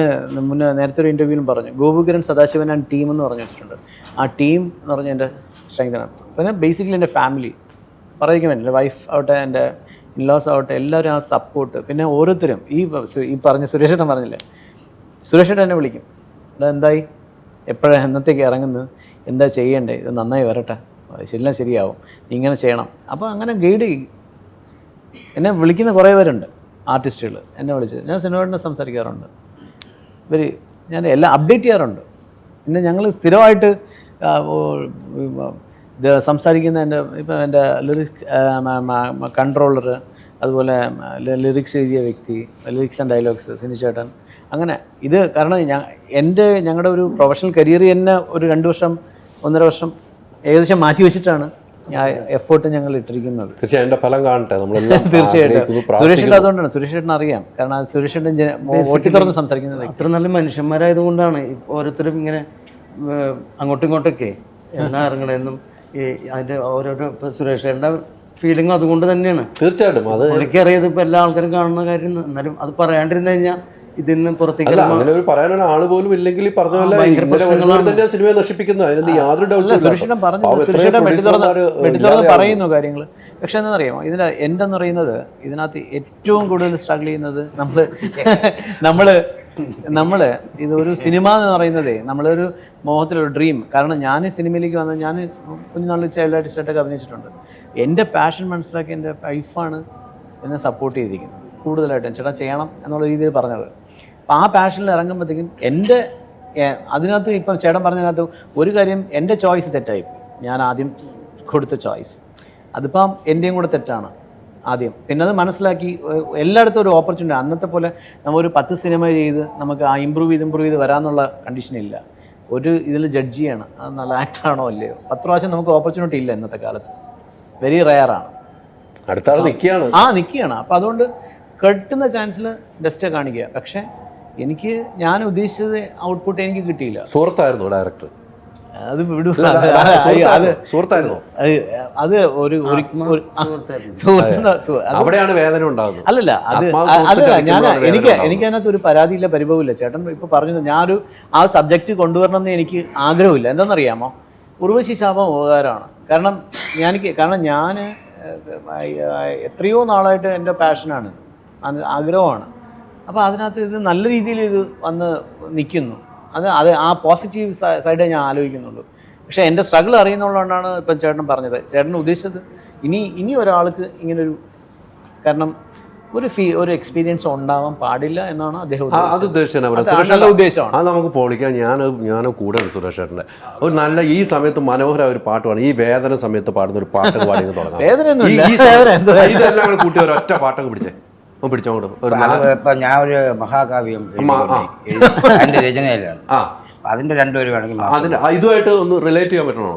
നേരത്തെ ഒരു ഇൻ്റർവ്യൂവിലും പറഞ്ഞു, ഗോപുകിരൺ സദാശിവൻ ആൻഡ് ടീം എന്ന് പറഞ്ഞു വെച്ചിട്ടുണ്ട്. ആ ടീം എന്ന് പറഞ്ഞാൽ എൻ്റെ സ്ട്രെങ്താണ്. പിന്നെ ബേസിക്കലി എൻ്റെ ഫാമിലി പറയുക വേണ്ടി, എൻ്റെ വൈഫ് ആവട്ടെ, എൻ്റെ ഇൻലോസ് ആവട്ടെ, എല്ലാവരും ആ സപ്പോർട്ട്. പിന്നെ ഓരോരുത്തരും ഈ പറഞ്ഞ സുരേഷേട്ടൻ പറഞ്ഞില്ലേ, സുരേഷേട്ടൻ എന്നെ വിളിക്കും, എന്തായി, എപ്പോഴാണ് എന്നത്തേക്ക് ഇറങ്ങുന്നത്, എന്താ ചെയ്യണ്ടേ, ഇത് നന്നായി വരട്ടെ, ശരിയാവും, ഇങ്ങനെ ചെയ്യണം. അപ്പോൾ അങ്ങനെ ഗൈഡ് ചെയ്യും. എന്നെ വിളിക്കുന്ന കുറേ പേരുണ്ട് ആർട്ടിസ്റ്റുകൾ, എന്നെ വിളിച്ച്. ഞാൻ സിനിമയോട് സംസാരിക്കാറുണ്ട്, ഞാൻ എല്ലാം അപ്ഡേറ്റ് ചെയ്യാറുണ്ട്. പിന്നെ ഞങ്ങൾ സ്ഥിരമായിട്ട് സംസാരിക്കുന്ന എൻ്റെ കൺട്രോളർ, അതുപോലെ ലിറിക്സ് എഴുതിയ വ്യക്തി, ലിറിക്സ് ആൻഡ് ഡയലോഗ്സ് സിനിച്ചേട്ടൻ, അങ്ങനെ ഇത് കാരണം ഞങ്ങളുടെ ഒരു പ്രൊഫഷണൽ കരിയർ തന്നെ ഒരു 2 വർഷം 1.5 വർഷം ഏകദേശം മാറ്റി വെച്ചിട്ടാണ് എഫേർട്ട് ഞങ്ങൾ ഇട്ടിരിക്കുന്നത്. തീർച്ചയായും ഫലം കാണട്ടെ. തീർച്ചയായിട്ടും സുരേഷേട്ടൻ അതുകൊണ്ടാണ്, സുരേഷേട്ടൻ അറിയാം, കാരണം സുരേഷേട്ടൻ ഓട്ടി തുറന്ന് സംസാരിക്കുന്നത്. അത്ര നല്ല മനുഷ്യന്മാരായതുകൊണ്ടാണ് ഓരോരുത്തരും ഇങ്ങനെ അങ്ങോട്ടും ഇങ്ങോട്ടൊക്കെ എന്നാ ഇറങ്ങണമെന്നും അതിൻ്റെ ഓരോരോ സുരേഷേട്ടൻ്റെ ഫീലിംഗും അതുകൊണ്ട് തന്നെയാണ്. തീർച്ചയായിട്ടും അത് എനിക്കറിയാം. ഇപ്പോൾ എല്ലാ ആൾക്കാരും കാണുന്ന കാര്യം. എന്നാലും അത് പറയാണ്ടിരുന്നു കഴിഞ്ഞാൽ ഇതിന്ന് പുറത്തേക്ക് അങ്ങനെ ഒരു പറയാനൊരു ആള് പോലും ഇല്ലെങ്കിൽ പറഞ്ഞ പോലെ സിനിമയെ നശിപ്പിക്കുന്നത്. അതിന് യാതൊരു ഡൗട്ടും. സുരേഷിനെ പറയുന്നു കാര്യങ്ങൾ. പക്ഷെ എന്താണെന്നറിയാമോ, എന്തെന്ന് പറയുന്നത്, ഇതിനകത്ത് ഏറ്റവും കൂടുതൽ സ്ട്രഗിൾ ചെയ്യുന്നത് നമ്മൾ ഇതൊരു സിനിമ എന്ന് പറയുന്നതേ നമ്മളൊരു മോഹത്തിലൊരു ഡ്രീം. കാരണം ഞാൻ സിനിമയിലേക്ക് വന്നത്, ഞാൻ കുഞ്ഞുനാളിൽ ചൈൽഡ് ആർട്ടിസ്റ്റായിട്ടൊക്കെ അഭിനയിച്ചിട്ടുണ്ട്. എൻ്റെ പാഷൻ മനസ്സിലാക്കി എൻ്റെ വൈഫാണ് എന്നെ സപ്പോർട്ട് ചെയ്തിരിക്കുന്നത് കൂടുതലായിട്ടും. ചേട്ടാ ചെയ്യണം എന്നുള്ള രീതിയിൽ പറഞ്ഞത്. അപ്പം ആ പാഷനിൽ ഇറങ്ങുമ്പോഴത്തേക്കും അതിനകത്ത് ഇപ്പം ചേട്ടൻ പറഞ്ഞതിനകത്ത് ഒരു കാര്യം, എൻ്റെ ചോയ്സ് തെറ്റായി. ഞാൻ ആദ്യം കൊടുത്ത ചോയ്സ് അതിപ്പം എൻ്റെയും കൂടെ തെറ്റാണ് ആദ്യം. പിന്നെ അത് മനസ്സിലാക്കി എല്ലായിടത്തും ഒരു ഓപ്പർച്യൂണിറ്റി. അന്നത്തെ പോലെ നമ്മളൊരു 10 സിനിമ ചെയ്ത് നമുക്ക് ഇമ്പ്രൂവ് ചെയ്ത് വരാമെന്നുള്ള കണ്ടീഷനില്ല. ഇതിൽ ജഡ്ജ് ചെയ്യണം, അത് നല്ല ആക്ടറാണോ അല്ലയോ. 10 പ്രാവശ്യം നമുക്ക് ഓപ്പർച്യൂണിറ്റി ഇല്ല ഇന്നത്തെ കാലത്ത്, വെരി റെയറാണ്. നിൽക്കുകയാണ്. അപ്പോൾ അതുകൊണ്ട് കിട്ടുന്ന ചാൻസിൽ ബെസ്റ്റ് കാണിക്കുക. പക്ഷേ ഞാൻ ഉദ്ദേശിച്ചത് ഔട്ട്പുട്ട് എനിക്ക് കിട്ടിയില്ല. സുഹൃത്തായിരുന്നു ഡയറക്ടർ, അത് വിടും. അത് അവിടെയാണ് വേദന ഉണ്ടാകുന്നത്. അല്ലല്ല, എനിക്ക് അതിനകത്ത് ഒരു പരാതിയില്ല, പരിഭവമില്ല. ചേട്ടൻ ഇപ്പൊ പറഞ്ഞു, ഞാനൊരു ആ സബ്ജക്റ്റ് കൊണ്ടുവരണം എന്ന് എനിക്ക് ആഗ്രഹമില്ല. എന്താണെന്നറിയാമോ, ഉർവശി ശാപം ഉപകാരമാണ്. കാരണം ഞാൻ എത്രയോ നാളായിട്ട് എൻ്റെ പാഷനാണ്, ആഗ്രഹമാണ്. അപ്പോൾ അതിനകത്ത് ഇത് നല്ല രീതിയിൽ ഇത് വന്ന് നിൽക്കുന്നു. അത് ആ പോസിറ്റീവ് സൈഡേ ഞാൻ ആലോചിക്കുന്നുള്ളൂ. പക്ഷേ എൻ്റെ സ്ട്രഗിൾ അറിയുന്നതുകൊണ്ടാണ് ഇപ്പം ചേട്ടൻ പറഞ്ഞത്. ചേട്ടൻ ഉദ്ദേശിച്ചത് ഇനി ഒരാൾക്ക് ഇങ്ങനൊരു, കാരണം ഒരു എക്സ്പീരിയൻസ് ഉണ്ടാവാൻ പാടില്ല എന്നാണ് അദ്ദേഹം അത് ഉദ്ദേശിച്ചാണ് നല്ല ഉദ്ദേശമാണ്. അത് നമുക്ക് പൊളിക്കാം. ഞാൻ കൂടെ സുരേഷ് ചേട്ടൻ്റെ ഒരു നല്ല ഈ സമയത്ത് മനോഹരമായ ഒരു പാട്ട് പാടും, ഈ വേദന സമയത്ത് പാടുന്ന ഒരു പാട്ട് പാടി തുടങ്ങാം. ഇതെല്ലാം കൂട്ടി ഒരു ഒറ്റ പാട്ടൊക്കെ പിടിച്ചോണ്ട് ഇപ്പൊ ഞാൻ ഒരു മഹാകാവ്യം അതിന്റെ രചനയിലാണ്. അതിന്റെ രണ്ടുപേരും വേണമെങ്കിൽ അതിന്റെ ഇതുമായിട്ട് ഒന്ന് റിലേറ്റ് ചെയ്യാൻ പറ്റണോ?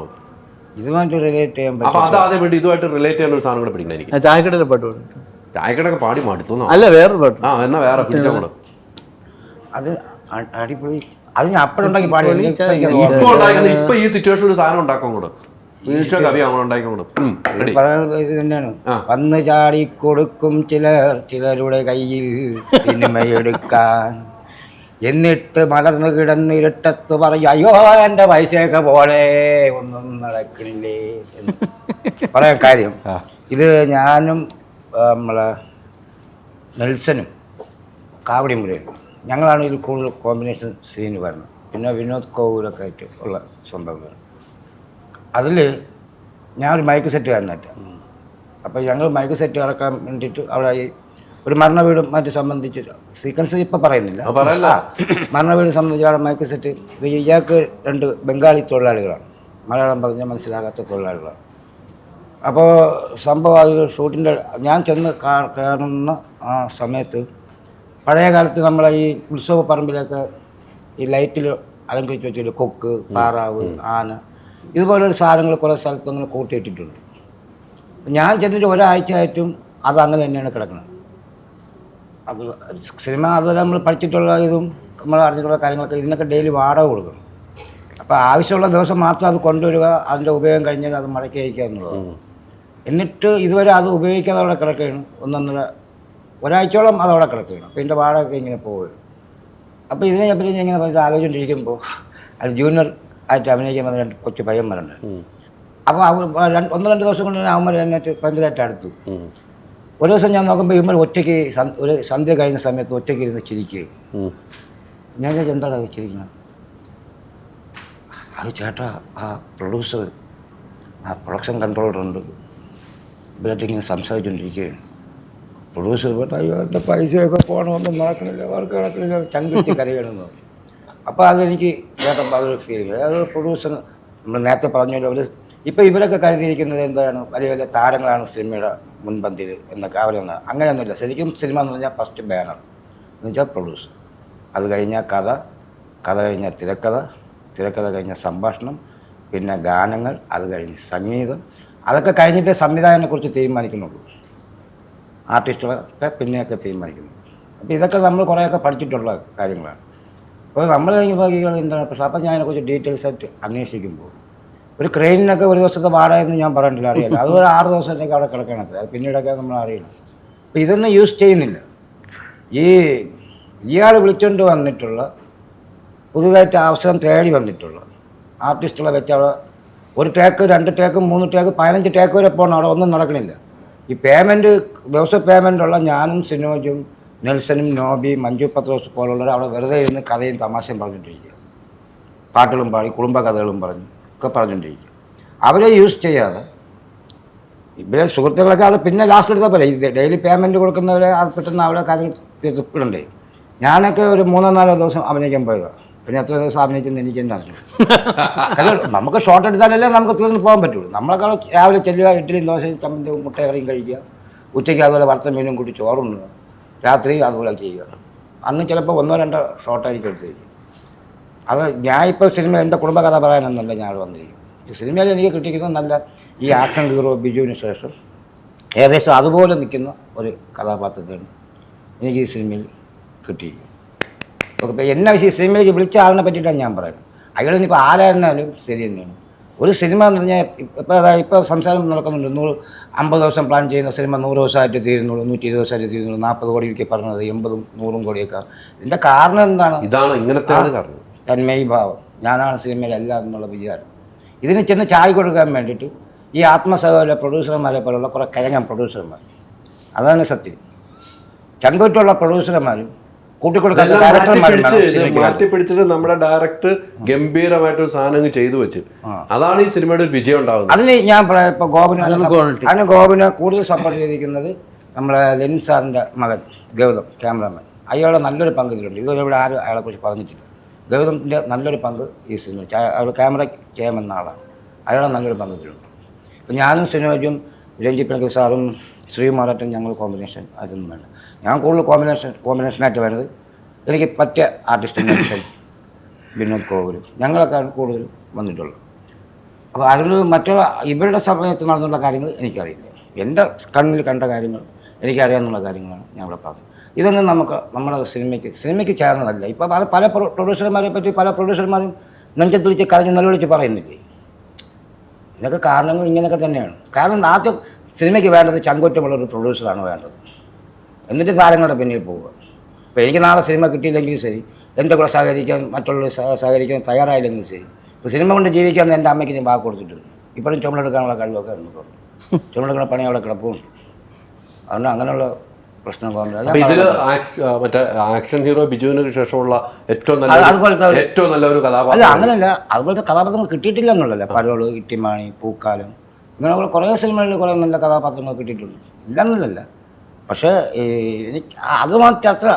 ഇതുമായിട്ട് റിലേറ്റ് ചെയ്യാൻ പറ്റും. അപ്പൊ അതാദ്യം വേണ്ടി ഇതുമായിട്ട് റിലേറ്റ് ചെയ്യുന്ന ഒരു സാധനം കൂടെ പിടിക്കണം എനിക്ക്. ചായക്കടയിലെ പാട്ട് പാടും. ചായക്കടയൊക്കെ പാടി മടുത്തു. അല്ല, വേറൊരു പാട്ട്. എന്നാ വേറെ പിടിച്ചോളൂ. അത് അടിപൊളി. അത് ഞാൻ അപ്പോഴുണ്ടാക്കി പാടി. ഇപ്പൊ ഈ സിറ്റുവേഷൻ ഒരു സാധനം ഉണ്ടാക്കാൻ കൂടെ തന്നെയാണ്. വന്ന് ചാടി കൊടുക്കും ചിലരുടെ കയ്യിൽ സിനിമയെടുക്കാൻ, എന്നിട്ട് മലർന്നു കിടന്ന് ഇരുട്ടത്ത് പറയും അയ്യോ എൻ്റെ പൈസയൊക്കെ പോലെ ഒന്നും നടക്കണില്ലേ എന്ന് പറയാൻ കാര്യം. ഇത് ഞാനും നമ്മളെ നെൽസനും കാവടിമുരയും ഞങ്ങളാണ് ഇതിൽ കൂടുതൽ കോമ്പിനേഷൻ സീന് വരുന്നത്. പിന്നെ വിനോദ് കോവൂരൊക്കെ ആയിട്ട് ഉള്ള സംഭവങ്ങൾ. അതിൽ ഞാനൊരു മൈക്ക് സെറ്റ് കാരനായിട്ട്. അപ്പോൾ ഞങ്ങൾ മൈക്ക് സെറ്റ് ഇറക്കാൻ വേണ്ടിയിട്ട് അവിടെ ഒരു മരണ വീടും മറ്റ് സംബന്ധിച്ച് സീക്വൻസ് ഇപ്പം പറയുന്നില്ല, മരണ വീട് സംബന്ധിച്ച് അവിടെ മൈക്ക് സെറ്റ്. ഇയാൾക്ക് 2 ബംഗാളി തൊഴിലാളികളാണ്, മലയാളം പറഞ്ഞാൽ മനസ്സിലാകാത്ത തൊഴിലാളികളാണ്. അപ്പോൾ സംഭവം അത് ഷൂട്ടിൻ്റെ ഞാൻ ചെന്ന് കാണുന്ന ആ സമയത്ത് പഴയ കാലത്ത് നമ്മളെ ഈ ഉത്സവ പറമ്പിലൊക്കെ ഈ ലൈറ്റിൽ അലങ്കരിച്ച് വെച്ചിട്ട് കൊക്ക്, താറാവ്, ആന, ഇതുപോലൊരു സാധനങ്ങൾ കുറേ സ്ഥലത്ത് അങ്ങനെ കൂട്ടിയിട്ടിട്ടുണ്ട്. ഞാൻ ചെന്നിട്ട് ഒരാഴ്ചയായിട്ടും അത് അങ്ങനെ തന്നെയാണ് കിടക്കുന്നത്. അത് സിനിമ അതുപോലെ നമ്മൾ പഠിച്ചിട്ടുള്ള ഇതും നമ്മൾ അറിഞ്ഞിട്ടുള്ള കാര്യങ്ങളൊക്കെ ഇതിനൊക്കെ ഡെയിലി വാടക കൊടുക്കണം. അപ്പോൾ ആവശ്യമുള്ള ദിവസം മാത്രം അത് കൊണ്ടുവരിക, അതിൻ്റെ ഉപയോഗം കഴിഞ്ഞാൽ അത് മടക്കി അയക്കുക എന്നുള്ളതാണ്. എന്നിട്ട് ഇതുവരെ അത് ഉപയോഗിക്കാതെ അവിടെ കിടക്കുകയാണ്. ഒരാഴ്ചയോളം അതവിടെ കിടക്കുകയാണ്. അപ്പോൾ ഇതിൻ്റെ വാടകയൊക്കെ ഇങ്ങനെ പോകും. അപ്പോൾ ഇതിനെപ്പറ്റി ഞാൻ ഇങ്ങനെ പറഞ്ഞിട്ട് ആലോചിച്ചുകൊണ്ടിരിക്കുമ്പോൾ അത് ജൂനിയർ ആയിട്ട് അഭിനയിക്കാൻ വന്ന 2 കൊച്ചു പയ്യന്മാരുണ്ട്. അപ്പോൾ 1-2 ദിവസം കൊണ്ട് അവന്മാർ എന്നിട്ട് ഭയങ്കരമായിട്ട് അടുത്തു. ഒരു ദിവസം ഞാൻ നോക്കുമ്പോൾ ഇവന്മാർ ഒറ്റയ്ക്ക് ഒരു സന്ധ്യ കഴിഞ്ഞ സമയത്ത് ഒറ്റയ്ക്ക് ഇരുന്ന് ചിരിക്കുകയും. ഞാൻ എന്താണ് അത് ചിരിക്കുന്നത്? അത് ചേട്ടാ, ആ പ്രൊഡ്യൂസർ, ആ പ്രൊഡക്ഷൻ കൺട്രോളറുണ്ട്, ഇവരായിട്ട് ഇങ്ങനെ സംസാരിച്ചുകൊണ്ടിരിക്കുകയാണ്. പ്രൊഡ്യൂസർ പോയിട്ട് അയ്യോ എൻ്റെ പൈസയൊക്കെ പോകണമെന്നും നടക്കണില്ല, അവർക്ക് നടക്കണില്ല, ചങ്കിച്ച് കരയണമെന്ന് പറഞ്ഞു. അപ്പോൾ അതെനിക്ക് കേട്ടപ്പോൾ അതൊരു ഫീലിംഗ്. അതൊരു പ്രൊഡ്യൂസർ നമ്മൾ നേരത്തെ പറഞ്ഞല്ലോ, അവർ ഇപ്പോൾ ഇവരൊക്കെ കരുതിയിരിക്കുന്നത് എന്താണ്, വലിയ വലിയ താരങ്ങളാണ് സിനിമയുടെ മുൻപന്തിയിൽ എന്നൊക്കെ അവരൊന്നും അങ്ങനെയൊന്നുമില്ല. ശരിക്കും സിനിമ എന്ന് പറഞ്ഞാൽ ഫസ്റ്റ് ബാനർ എന്ന് വെച്ചാൽ പ്രൊഡ്യൂസർ, അത് കഴിഞ്ഞാൽ കഥ കഴിഞ്ഞാൽ തിരക്കഥ കഴിഞ്ഞ സംഭാഷണം, പിന്നെ ഗാനങ്ങൾ, അത് കഴിഞ്ഞ് സംഗീതം, അതൊക്കെ കഴിഞ്ഞിട്ട് സംവിധായകനെക്കുറിച്ച് തീരുമാനിക്കുന്നുള്ളൂ. ആർട്ടിസ്റ്റുകളൊക്കെ പിന്നെയൊക്കെ തീരുമാനിക്കുന്നു. അപ്പോൾ ഇതൊക്കെ നമ്മൾ കുറേയൊക്കെ പഠിച്ചിട്ടുള്ള കാര്യങ്ങളാണ്. അപ്പോൾ നമ്മൾ എന്താണ് പ്രശ്നം? അപ്പോൾ ഞാൻ അതിനെക്കുറിച്ച് ഡീറ്റെയിൽസ് ആയിട്ട് അന്വേഷിക്കുമ്പോൾ ഒരു ക്രെയിനിനൊക്കെ ഒരു ദിവസത്തെ വാടകയെന്ന് ഞാൻ പറഞ്ഞിട്ടില്ല, അറിയില്ല. അതുപോലെ 6 ദിവസത്തേക്ക് അവിടെ കിടക്കണത്ര, അത് പിന്നീടൊക്കെ നമ്മൾ അറിയണം. അപ്പോൾ ഇതൊന്നും യൂസ് ചെയ്യുന്നില്ല. ഇയാൾ വിളിച്ചുകൊണ്ട് വന്നിട്ടുള്ള പുതുതായിട്ട് അവസരം തേടി വന്നിട്ടുള്ള ആർട്ടിസ്റ്റുകളെ വെച്ച് അവിടെ 1 ടേക്ക് 2 ടേക്ക് 3 ടേക്ക് 15 ടേക്ക് വരെ പോകണം, അവിടെ ഒന്നും നടക്കണില്ല. ഈ പേയ്മെൻറ്റ് ദിവസ പേയ്മെൻറ്റുള്ള ഞാനും സിനോജും നെൽസനും നോബി മഞ്ജു പത്രോസ് പോലുള്ളവർ അവിടെ വെറുതെ ഇരുന്ന് കഥയും തമാശയും പറഞ്ഞിട്ടിരിക്കുക, പാട്ടുകളും പാടി കുടുംബ കഥകളും ഒക്കെ പറഞ്ഞുകൊണ്ടിരിക്കുക. അവരെ യൂസ് ചെയ്യാതെ ഇവരെ സുഹൃത്തുക്കളൊക്കെ അവിടെ പിന്നെ ലാസ്റ്റ് എടുത്താൽ പോലെ ഡെയിലി പേയ്മെൻറ്റ് കൊടുക്കുന്നവരെ അത് പെട്ടെന്ന് അവിടെ കാര്യങ്ങൾ തീർച്ചപ്പെടുണ്ടേ. ഞാനൊക്കെ ഒരു 3-4 ദിവസം അഭിനയിക്കാൻ പോയതാണ്. പിന്നെ എത്ര ദിവസം അഭിനയിച്ചെന്ന് എനിക്ക് തന്നെ അറിഞ്ഞു. കാരണം നമുക്ക് ഷോട്ട് എടുത്താലല്ലേ നമുക്ക് തീർന്ന് പോകാൻ പറ്റുള്ളൂ. നമ്മളൊക്കെ രാവിലെ ചെല്ലുക, ഇഡ്ഡലിയും ദോശയും ചമ്മന്തിയും മുട്ടക്കറിയും കഴിക്കുക, ഉച്ചയ്ക്ക് അതുപോലെ വറുത്ത മീനും കൂട്ടി ചോറുണ്ണുക, രാത്രി അതുപോലെ ചെയ്യുക. അന്ന് ചിലപ്പോൾ 1-2 ഷോട്ടായിരിക്കും എടുത്തിരിക്കും. അത് ഞാൻ ഇപ്പോൾ സിനിമ എൻ്റെ കുടുംബകഥ പറയാനൊന്നുമല്ല ഞാൻ വന്നിരിക്കും. സിനിമയിൽ എനിക്ക് കിട്ടിയിരിക്കുന്നത് നല്ല ഈ ആക്ഷൻ ഹീറോ ബിജുവിന് ശേഷം ഏകദേശം അതുപോലെ നിൽക്കുന്ന ഒരു കഥാപാത്രത്തെയാണ് എനിക്ക് ഈ സിനിമയിൽ കിട്ടിയിരിക്കുന്നത്. ഇപ്പോൾ എന്നെ സിനിമയിലേക്ക് വിളിച്ച ആളിനെ പറ്റിയിട്ടാണ് ഞാൻ പറയുന്നത്. അയാളിനിപ്പോൾ ആരായിരുന്നാലും ശരി തന്നെയാണ്. ഒരു സിനിമ എന്ന് പറഞ്ഞാൽ ഇപ്പോൾ സംസാരം നടക്കുന്നുണ്ട്, 50 ദിവസം പ്ലാൻ ചെയ്യുന്ന സിനിമ 100 ദിവസമായിട്ട് തീരുന്നുള്ളൂ, 120 ദിവസമായിട്ട് തീരുന്നുള്ളൂ, 40 കോടി ഒക്കെ പറഞ്ഞത് 80-100 കോടിയൊക്കെ. ഇതിൻ്റെ കാരണം എന്താണ്? ഇതാണ് ഇങ്ങനത്തെ കാരണം. തന്മയി ഭാവം, ഞാനാണ് സിനിമയിലെല്ലാം എന്നുള്ള വിചാരം. ഇതിന് ചെന്ന് ചായ കൊടുക്കാൻ വേണ്ടിയിട്ട് ഈ ആത്മസഹോദര പ്രൊഡ്യൂസർമാരെ പോലുള്ള കുറേ കിഴങ്ങൻ പ്രൊഡ്യൂസർമാർ, അതാണ് സത്യം. ചങ്കുറ്റുള്ള പ്രൊഡ്യൂസർമാരും കൂട്ടിക്കൊടുക്കാത്ത ഇതെല്ലാം ഡയറക്ടർമാരും വേണം മാറ്റിപ്പിടിച്ച് സിനിമയ്ക്ക്. മാറ്റിപ്പിടിച്ചിട്ട് നമ്മുടെ ഡയറക്ടർ ഗംഭീരമായിട്ടൊരു സാധനം ചെയ്തു വെച്ച് അതാണ് ഈ സിനിമയുടെ ഒരു വിജയം ഉണ്ടാകുന്നത്. അതിന് ഞാൻ ഇപ്പോൾ ഗോപിനെ കൂടുതൽ സപ്പോർട്ട് ചെയ്തിരിക്കുന്നത് നമ്മുടെ ലെനിൻ സാറിൻ്റെ മകൻ ഗൗതം, ക്യാമറാമാൻ. അയാളുടെ നല്ലൊരു പങ്ക് ഇതിലുണ്ട്. ഇതുവരെ ഇവിടെ ആരും അയാളെക്കുറിച്ച് പറഞ്ഞിട്ടില്ല. ഗൗതമിൻ്റെ നല്ലൊരു പങ്ക് ഈ സിനിമ, അയാൾ ക്യാമറ ചെയ്യാമെന്ന ആളാണ്. അയാളുടെ നല്ലൊരു പങ്ക് ഇതിലുണ്ട്. ഇപ്പം ഞാനും സിനോജും രഞ്ജിത്ത് പിണക്കൽ സാറും ശ്രീകുമാറായിട്ടും ഞങ്ങൾ കോമ്പിനേഷൻ അതൊന്നും വേണ്ട. ഞാൻ കൂടുതൽ കോമ്പിനേഷനായിട്ട് വരുന്നത് എനിക്ക് പറ്റിയ ആർട്ടിസ്റ്റ് മനുഷ്യൻ വിനോദ് കോവൂര്, ഞങ്ങളൊക്കെ കൂടുതൽ വന്നിട്ടുള്ളത്. അപ്പോൾ അതിൽ മറ്റുള്ള ഇവരുടെ സമയത്ത് നടന്നുള്ള കാര്യങ്ങൾ എനിക്കറിയില്ല. എൻ്റെ കണ്ണിൽ കണ്ട കാര്യങ്ങൾ എനിക്കറിയാമെന്നുള്ള കാര്യങ്ങളാണ് ഞാൻ ഇവിടെ പറഞ്ഞത്. ഇതൊന്നും നമ്മുടെ സിനിമയ്ക്ക് ചേർന്നതല്ല. ഇപ്പോൾ പല പ്രൊഡ്യൂസർമാരെ പറ്റി പല പ്രൊഡ്യൂസർമാരും നെഞ്ചത്ത് വിളിച്ച് കരഞ്ഞ് നിലവിളിച്ച് പറയുന്നില്ലേ. ഇതൊക്കെ കാരണങ്ങൾ ഇങ്ങനെയൊക്കെ തന്നെയാണ്. കാരണം ആദ്യം സിനിമയ്ക്ക് വേണ്ടത് ചങ്കുറ്റമുള്ളൊരു പ്രൊഡ്യൂസറാണ് വേണ്ടത്. എന്നിട്ട് താരങ്ങളുടെ പിന്നിൽ പോവുക. ഇപ്പോൾ എനിക്ക് നാളെ സിനിമ കിട്ടിയില്ലെങ്കിലും ശരി, എൻ്റെ കൂടെ സഹകരിക്കാൻ മറ്റുള്ളവർ സഹകരിക്കാൻ തയ്യാറായില്ലെങ്കിലും ശരി, ഇപ്പോൾ സിനിമ കൊണ്ട് ജീവിക്കാമെന്ന് എൻ്റെ അമ്മയ്ക്ക് ഞാൻ വാക്ക് കൊടുത്തിട്ടുണ്ട്. ഇപ്പോഴും ചുമടെടുക്കാനുള്ള കഴിവൊക്കെ ഉണ്ട്. ചുമടെടുക്കുന്ന പണി അവിടെ കിടപ്പുണ്ട്. അതുകൊണ്ട് അങ്ങനെയുള്ള പ്രശ്നം ഇതില് മറ്റേ ആക്ഷൻ ഹീറോ ബിജുവിന് ശേഷമുള്ള ഏറ്റവും നല്ല ഒരു കഥാപാത്രം അല്ല, അങ്ങനെയല്ല. അതുപോലത്തെ കഥാപാത്രങ്ങൾ കിട്ടിയിട്ടില്ല എന്നുള്ളതല്ല. പരോള്, ഇട്ടിമാണി, പൂക്കാലം, ഇങ്ങനെയുള്ള കുറേ സിനിമകളിൽ കുറേ നല്ല കഥാപാത്രങ്ങൾ കിട്ടിയിട്ടുണ്ട്. ഇല്ലെന്നുള്ളതല്ല. പക്ഷേ എനിക്ക് അത് മാത്രം അത്ര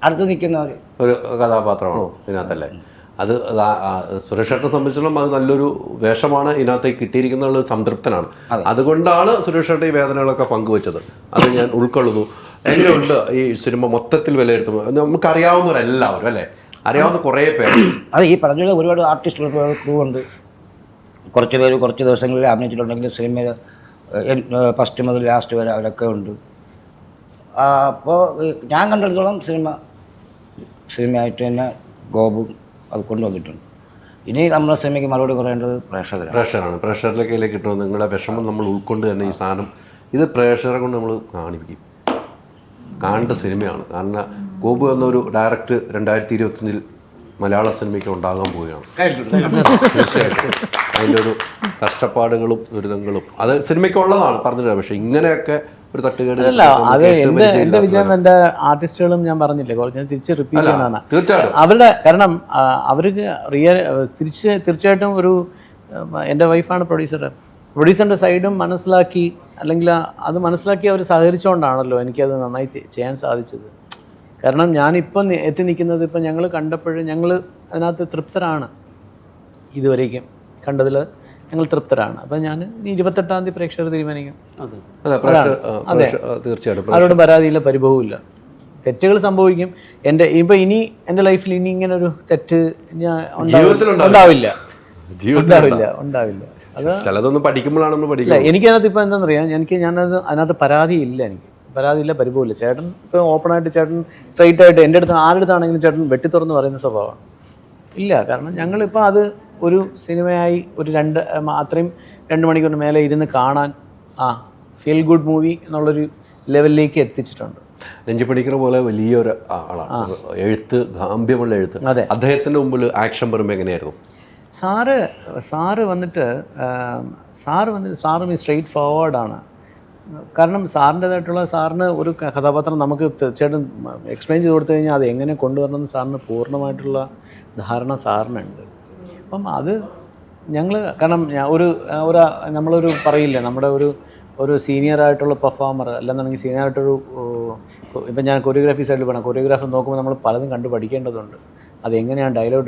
അടുത്ത് നിൽക്കുന്ന ഒരു കഥാപാത്രമാണ് ഇതിനകത്തല്ലേ. അത് സുരേഷേട്ടനെ സംബന്ധിച്ചിടത്തോളം അത് നല്ലൊരു വേഷമാണ് ഇതിനകത്തേക്ക് കിട്ടിയിരിക്കുന്ന സംതൃപ്തനാണ്. അതുകൊണ്ടാണ് സുരേഷേട്ടൻ ഈ വേദനകളൊക്കെ പങ്കുവെച്ചത്. അത് ഞാൻ ഉൾക്കൊള്ളുന്നു. എങ്ങനെയുണ്ട് ഈ സിനിമ മൊത്തത്തിൽ വിലയിരുത്തുമ്പോൾ? നമുക്കറിയാവുന്നവരെല്ലാവരും അല്ലേ, അറിയാവുന്ന കുറേ പേര്. അത് ഈ പറഞ്ഞ ഒരുപാട് ആർട്ടിസ്റ്റുകൾ ക്രൂ ഉണ്ട്. കുറച്ച് പേര് കുറച്ച് ദിവസങ്ങളിൽ അഭിനയിച്ചിട്ടുണ്ടെങ്കിൽ സിനിമയിൽ ഫസ്റ്റ് മുതൽ ലാസ്റ്റ് വരെ അവരൊക്കെ ഉണ്ട്. അപ്പോൾ ഞാൻ കണ്ടെടുത്തോളം സിനിമയായിട്ട് തന്നെ ഗോപു അത് കൊണ്ടുവന്നിട്ടുണ്ട്. ഇനി നമ്മുടെ സിനിമയ്ക്ക് മറുപടി പറയേണ്ടത് പ്രേക്ഷകരാണ്. പ്രേക്ഷകരിലേക്ക് കിട്ടുന്നത് നിങ്ങളുടെ വിഷമം നമ്മൾ ഉൾക്കൊണ്ട് തന്നെ ഈ സാധനം ഇത് പ്രേക്ഷകരെ കൊണ്ട് നമ്മൾ കാണിപ്പിക്കും. കാണേണ്ട സിനിമയാണ്. കാരണം ഗോപു എന്നൊരു ഡയറക്റ്റ് 2025 മലയാള സിനിമയ്ക്ക് ഉണ്ടാകാൻ പോവുകയാണ്. തീർച്ചയായിട്ടും അതിൻ്റെ ഒരു കഷ്ടപ്പാടുകളും ദുരിതങ്ങളും അത് സിനിമയ്ക്ക് ഉള്ളതാണ് പറഞ്ഞില്ല. പക്ഷെ ഇങ്ങനെയൊക്കെ ഒരു തട്ടുകേട് അല്ല, അത് എൻ്റെ വിജയം എൻ്റെ ആർട്ടിസ്റ്റുകളും ഞാൻ പറഞ്ഞില്ലേ, കുറച്ച് ഞാൻ തിരിച്ച് റിപ്പീറ്റ് ചെയ്യുന്നതാണ്. തീർച്ചയായിട്ടും അവരുടെ കാരണം അവർക്ക് തീർച്ചയായിട്ടും ഒരു എൻ്റെ വൈഫാണ് പ്രൊഡ്യൂസറിൻ്റെ സൈഡും മനസ്സിലാക്കി, അല്ലെങ്കിൽ അത് മനസ്സിലാക്കി അവർ സഹകരിച്ചുകൊണ്ടാണല്ലോ എനിക്കത് നന്നായി ചെയ്യാൻ സാധിച്ചത്. കാരണം ഞാനിപ്പം എത്തി നിൽക്കുന്നത് ഇപ്പം ഞങ്ങൾ കണ്ടപ്പോഴും ഞങ്ങൾ അതിനകത്ത് തൃപ്തരാണ്. ഇതുവരേക്കും കണ്ടതിൽ ഞങ്ങൾ തൃപ്തരാണ്. അപ്പം ഞാൻ 28-ാം തീയതി പ്രേക്ഷകർ തീരുമാനിക്കും. അതെ, തീർച്ചയായിട്ടും ആരോടും പരാതിയില്ല, പരിഭവമില്ല. തെറ്റുകൾ സംഭവിക്കും. ഇനി എൻ്റെ ലൈഫിൽ ഇനി ഇങ്ങനെ ഒരു തെറ്റ് ഉണ്ടാവില്ല. അത് ചിലതൊന്നും പഠിക്കുമ്പോഴാണ് നമ്മൾ പഠിക്കുക. എനിക്കതിനകത്ത് ഇപ്പം എന്താണെന്നറിയാം, അതിനകത്ത് പരാതിയില്ല. പരാതിയില്ല, പരിഭവമില്ല. ചേട്ടൻ ഇപ്പം ഓപ്പണായിട്ട് ചേട്ടൻ സ്ട്രൈറ്റ് ആയിട്ട് എൻ്റെ അടുത്ത് ആരുടെ അടുത്താണെങ്കിലും ചേട്ടൻ വെട്ടിത്തുറന്ന് പറയുന്ന സ്വഭാവമാണ്. ഇല്ല, കാരണം ഞങ്ങളിപ്പോൾ അത് ഒരു സിനിമയായി ഒരു അത്രയും 2 മണിക്കൂറിന് മേലെ ഇരുന്ന് കാണാൻ ഫീൽ ഗുഡ് മൂവി എന്നുള്ളൊരു ലെവലിലേക്ക് എത്തിച്ചിട്ടുണ്ട്. രഞ്ജിത്ത് പണിക്കർ പോലെ വലിയൊരു ആളാണ്. എഴുത്ത്, ഗാംഭ്യമുള്ള എഴുത്ത്. അതെ. അദ്ദേഹത്തിൻ്റെ മുമ്പിൽ ആക്ഷൻ പറയുമ്പോൾ എങ്ങനെയായിരുന്നു? സാറ് വന്നിട്ട് സാറും ഈ സ്ട്രെയിറ്റ് ഫോർവേഡാണ്. കാരണം സാറിന് ഒരു കഥാപാത്രം നമുക്ക് തീർച്ചയായിട്ടും എക്സ്പ്ലെയിൻ ചെയ്ത് കൊടുത്തു കഴിഞ്ഞാൽ അത് എങ്ങനെ കൊണ്ടുവരണമെന്ന് സാറിന് പൂർണ്ണമായിട്ടുള്ള ധാരണ സാറിനുണ്ട്. അപ്പം അത് ഞങ്ങൾ കാരണം നമ്മളൊരു പറയില്ല, നമ്മുടെ ഒരു സീനിയറായിട്ടുള്ള പെർഫോമർ അല്ലെന്നുണ്ടെങ്കിൽ സീനിയറായിട്ടൊരു ഇപ്പം ഞാൻ കൊറിയോഗ്രാഫി സൈഡിൽ വേണം. കൊറിയോഗ്രാഫി നോക്കുമ്പോൾ നമ്മൾ പലതും കണ്ട് പഠിക്കേണ്ടതുണ്ട്. അതെങ്ങനെയാണ് ഡയലോഗ്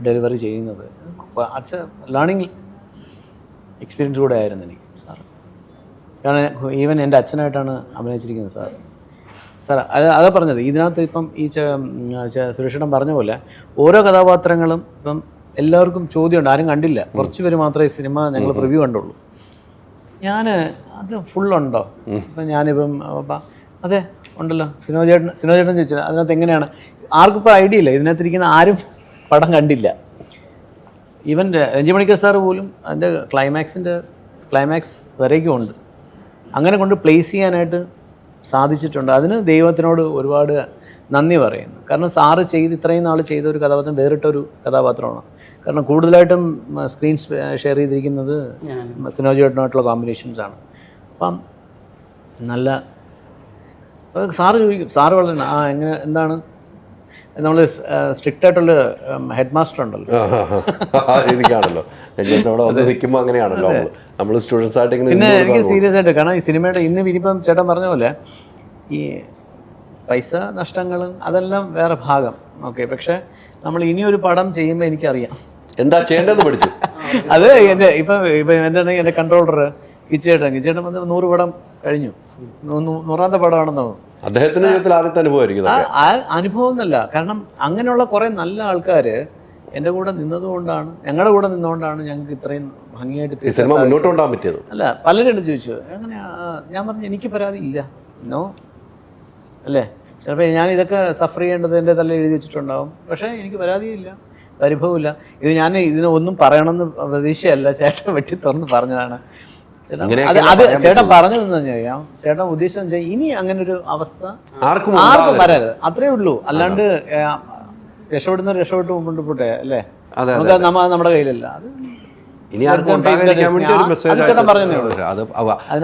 ഡെലിവറി ചെയ്യുന്നത്. അറ്റ്സ് എ ലേണിംഗ് എക്സ്പീരിയൻസ് കൂടെ ആയിരുന്നു എനിക്ക് സാർ. കാരണം ഈവൻ എൻ്റെ അച്ഛനായിട്ടാണ് അഭിനയിച്ചിരിക്കുന്നത് സാർ. അതാ പറഞ്ഞത്. ഇതിനകത്ത് ഇപ്പം ഈ സുരേഷേട്ടൻ പറഞ്ഞ പോലെ ഓരോ കഥാപാത്രങ്ങളും ഇപ്പം എല്ലാവർക്കും ചോദ്യമുണ്ട്. ആരും കണ്ടില്ല, കുറച്ച് പേര് മാത്രമേ ഈ സിനിമ ഞങ്ങൾ പ്രിവ്യൂ കണ്ടുള്ളൂ. അത് ഫുള്ളുണ്ടോ? ഇപ്പം ഞാനിപ്പം അതെ ഉണ്ടല്ലോ, സിനോജേട്ടൻ ചോദിച്ചു അതിനകത്ത് എങ്ങനെയാണ്. ആർക്കും ഇപ്പോൾ ഐഡിയ ഇല്ല. ഇതിനകത്തിരിക്കുന്ന ആരും പടം കണ്ടില്ല. ഈവൻ രഞ്ജിത്ത് പണിക്കർ സാറ് പോലും അതിൻ്റെ ക്ലൈമാക്സ് വരേക്കും ഉണ്ട്. അങ്ങനെ കൊണ്ട് പ്ലേസ് ചെയ്യാനായിട്ട് സാധിച്ചിട്ടുണ്ട്. അതിന് ദൈവത്തിനോട് ഒരുപാട് നന്ദി പറയുന്നു. കാരണം സാറ് ഇത്രയും നാൾ ചെയ്ത ഒരു കഥാപാത്രം വേറിട്ടൊരു കഥാപാത്രമാണ്. കാരണം കൂടുതലായിട്ടും സ്ക്രീൻ ഷെയർ ചെയ്തിരിക്കുന്നത് സിനോജേട്ടനുമായിട്ടുള്ള കോമ്പിനേഷൻസാണ്. അപ്പം സാറ് ചോദിക്കും, സാറ് വളരെ എന്താണ് നമ്മൾ സ്ട്രിക്റ്റ് ആയിട്ടുള്ള ഹെഡ് മാസ്റ്റർ ഉണ്ടല്ലോ. എനിക്കാണല്ലോ അവിടെ വന്ന് നിൽക്കുമ്പോൾ അങ്ങനെയാണല്ലോ നമ്മൾ സ്റ്റുഡൻസ് ആയിട്ട് ഇങ്ങനെ. പിന്നെ എനിക്ക് സീരിയസ് ആയിട്ട്, കാരണം ഈ സിനിമയുടെ ഇന്ന് ഇനിയിപ്പം ചേട്ടൻ പറഞ്ഞ പോലെ ഈ പൈസ നഷ്ടങ്ങളും അതെല്ലാം വേറെ ഭാഗം, ഓക്കെ. പക്ഷെ നമ്മൾ ഇനിയൊരു പടം ചെയ്യുമ്പോൾ എനിക്കറിയാം എന്താ ചെയ്യേണ്ടതെന്ന് പഠിച്ചു. അത് എൻ്റെ ഇപ്പം എൻ്റെ കൺട്രോളർ കിച്ചേട്ടൻ വന്ന് 100 പടം കഴിഞ്ഞു, 100ാമത്തെ പടമാണെന്നോ. അദ്ദേഹത്തിന്റെ ജീവിതത്തിൽ ആദ്യത്തെ അനുഭവമായിരിക്കും. അനുഭവം എന്നല്ല, കാരണം അങ്ങനെയുള്ള കുറേ നല്ല ആൾക്കാർ എൻ്റെ കൂടെ നിന്നതുകൊണ്ടാണ്, ഞങ്ങളുടെ കൂടെ നിന്നുകൊണ്ടാണ് ഞങ്ങൾക്ക് ഇത്രയും ഭംഗിയായിട്ട് സിനിമ മുന്നോട്ട് കൊണ്ടുപോകാൻ പറ്റിയത്. അല്ല, പലരും ചോദിച്ചു അങ്ങനെ, ഞാൻ പറഞ്ഞു എനിക്ക് പരാതി ഇല്ല, നോ അല്ലേ. ചിലപ്പോൾ ഞാൻ ഇതൊക്കെ സഫർ ചെയ്യേണ്ടത് എൻ്റെ തല എഴുതി വെച്ചിട്ടുണ്ടാവും, പക്ഷേ എനിക്ക് പരാതിയില്ല, പരിഭവമില്ല. ഇത് ഞാൻ ഇതിനൊന്നും പറയണമെന്ന് പ്രതീക്ഷയല്ല, ചേട്ടൻ വെട്ടി തുറന്ന് പറഞ്ഞതാണ്. അത് ചേട്ടൻ പറഞ്ഞതെന്ന് കഴിഞ്ഞാൽ ചേട്ടൻ ഉദ്ദേശം വെച്ചാൽ ഇനി അങ്ങനെ ഒരു അവസ്ഥ ആർക്കും വരരുത്, അത്രേ ഉള്ളൂ. അല്ലാണ്ട് രക്ഷപ്പെട്ടു മുമ്പോട്ട് പോട്ടെ അല്ലേ, നമുക്ക് നമ്മുടെ കയ്യിലല്ല. അത് ഇനി